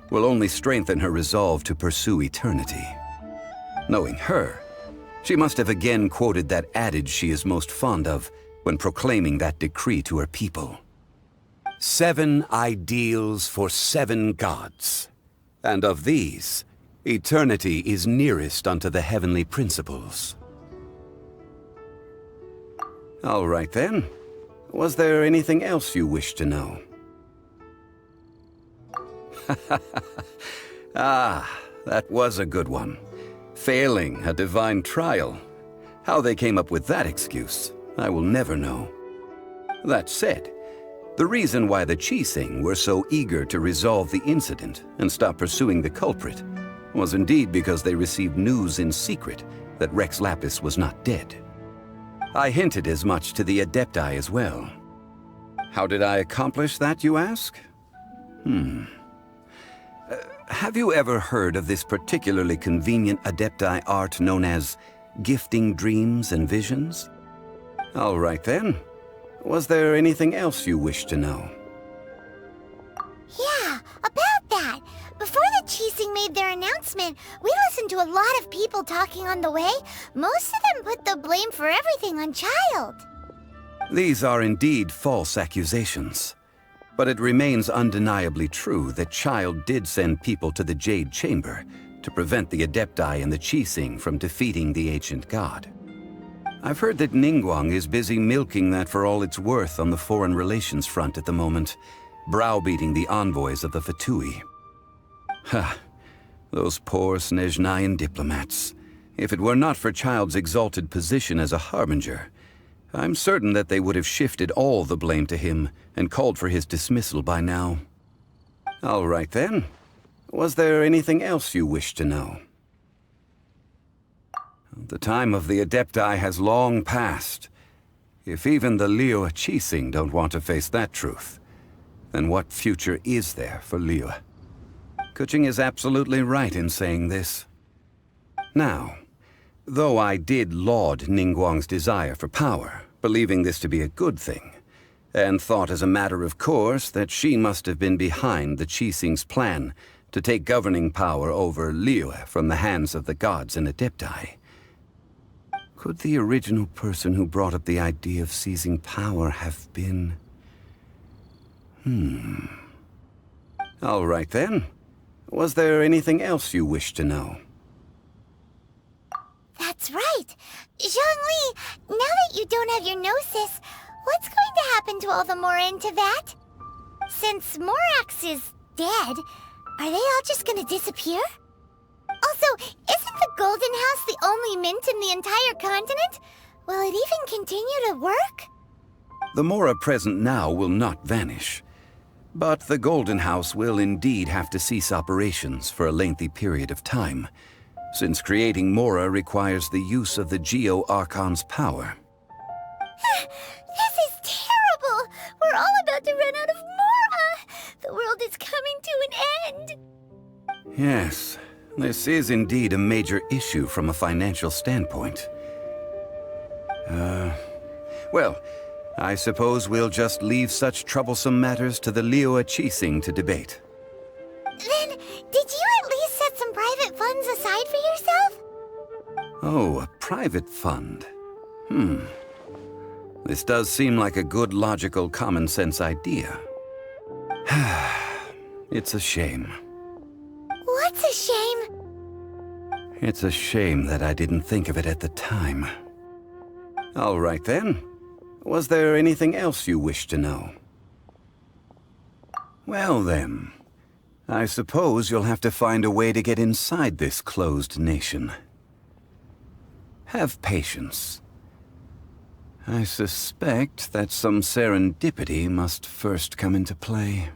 will only strengthen her resolve to pursue eternity. Knowing her, she must have again quoted that adage she is most fond of, when proclaiming that decree to her people. 7 ideals for 7 gods, and of these, eternity is nearest unto the heavenly principles. All right then. Was there anything else you wish to know? Ah, that was a good one. Failing a divine trial. How they came up with that excuse, I will never know. That said, the reason why the Qixing were so eager to resolve the incident and stop pursuing the culprit was indeed because they received news in secret that Rex Lapis was not dead. I hinted as much to the Adepti as well. How did I accomplish that, you ask? Have you ever heard of this particularly convenient Adepti art known as gifting dreams and visions? All right then. Was there anything else you wish to know? Yeah, about that. Before the Qixing made their announcement, we listened to a lot of people talking on the way. Most of them put the blame for everything on Child. These are indeed false accusations. But it remains undeniably true that Child did send people to the Jade Chamber to prevent the Adepti and the Qixing from defeating the ancient god. I've heard that Ningguang is busy milking that for all it's worth on the foreign relations front at the moment, browbeating the envoys of the Fatui. Ha! Those poor Snezhnayan diplomats. If it were not for Child's exalted position as a harbinger, I'm certain that they would have shifted all the blame to him and called for his dismissal by now. All right then. Was there anything else you wish to know? The time of the Adepti has long passed. If even the Liyue Qixing don't want to face that truth, then what future is there for Liyue? Kuching is absolutely right in saying this. Now, though I did laud Ningguang's desire for power, believing this to be a good thing, and thought as a matter of course that she must have been behind the Qixing's plan to take governing power over Liyue from the hands of the gods and Adepti, could the original person who brought up the idea of seizing power have been... All right then. Was there anything else you wish to know? That's right. Zhongli, now that you don't have your gnosis, what's going to happen to all the Mora in Teyvat? Since Morax is dead, are they all just gonna disappear? Also, isn't the Golden House the only mint in the entire continent? Will it even continue to work? The Mora present now will not vanish. But the Golden House will indeed have to cease operations for a lengthy period of time, since creating Mora requires the use of the Geo-Archon's power. This is terrible! We're all about to run out of Mora! The world is coming to an end! Yes, this is indeed a major issue from a financial standpoint. Well, I suppose we'll just leave such troublesome matters to the Liyue Qixing to debate. Then, did you at least set some private funds aside for yourself? Oh, a private fund. This does seem like a good, logical, common-sense idea. It's a shame. What's a shame? It's a shame that I didn't think of it at the time. All right then. Was there anything else you wish to know? Well then, I suppose you'll have to find a way to get inside this closed nation. Have patience. I suspect that some serendipity must first come into play.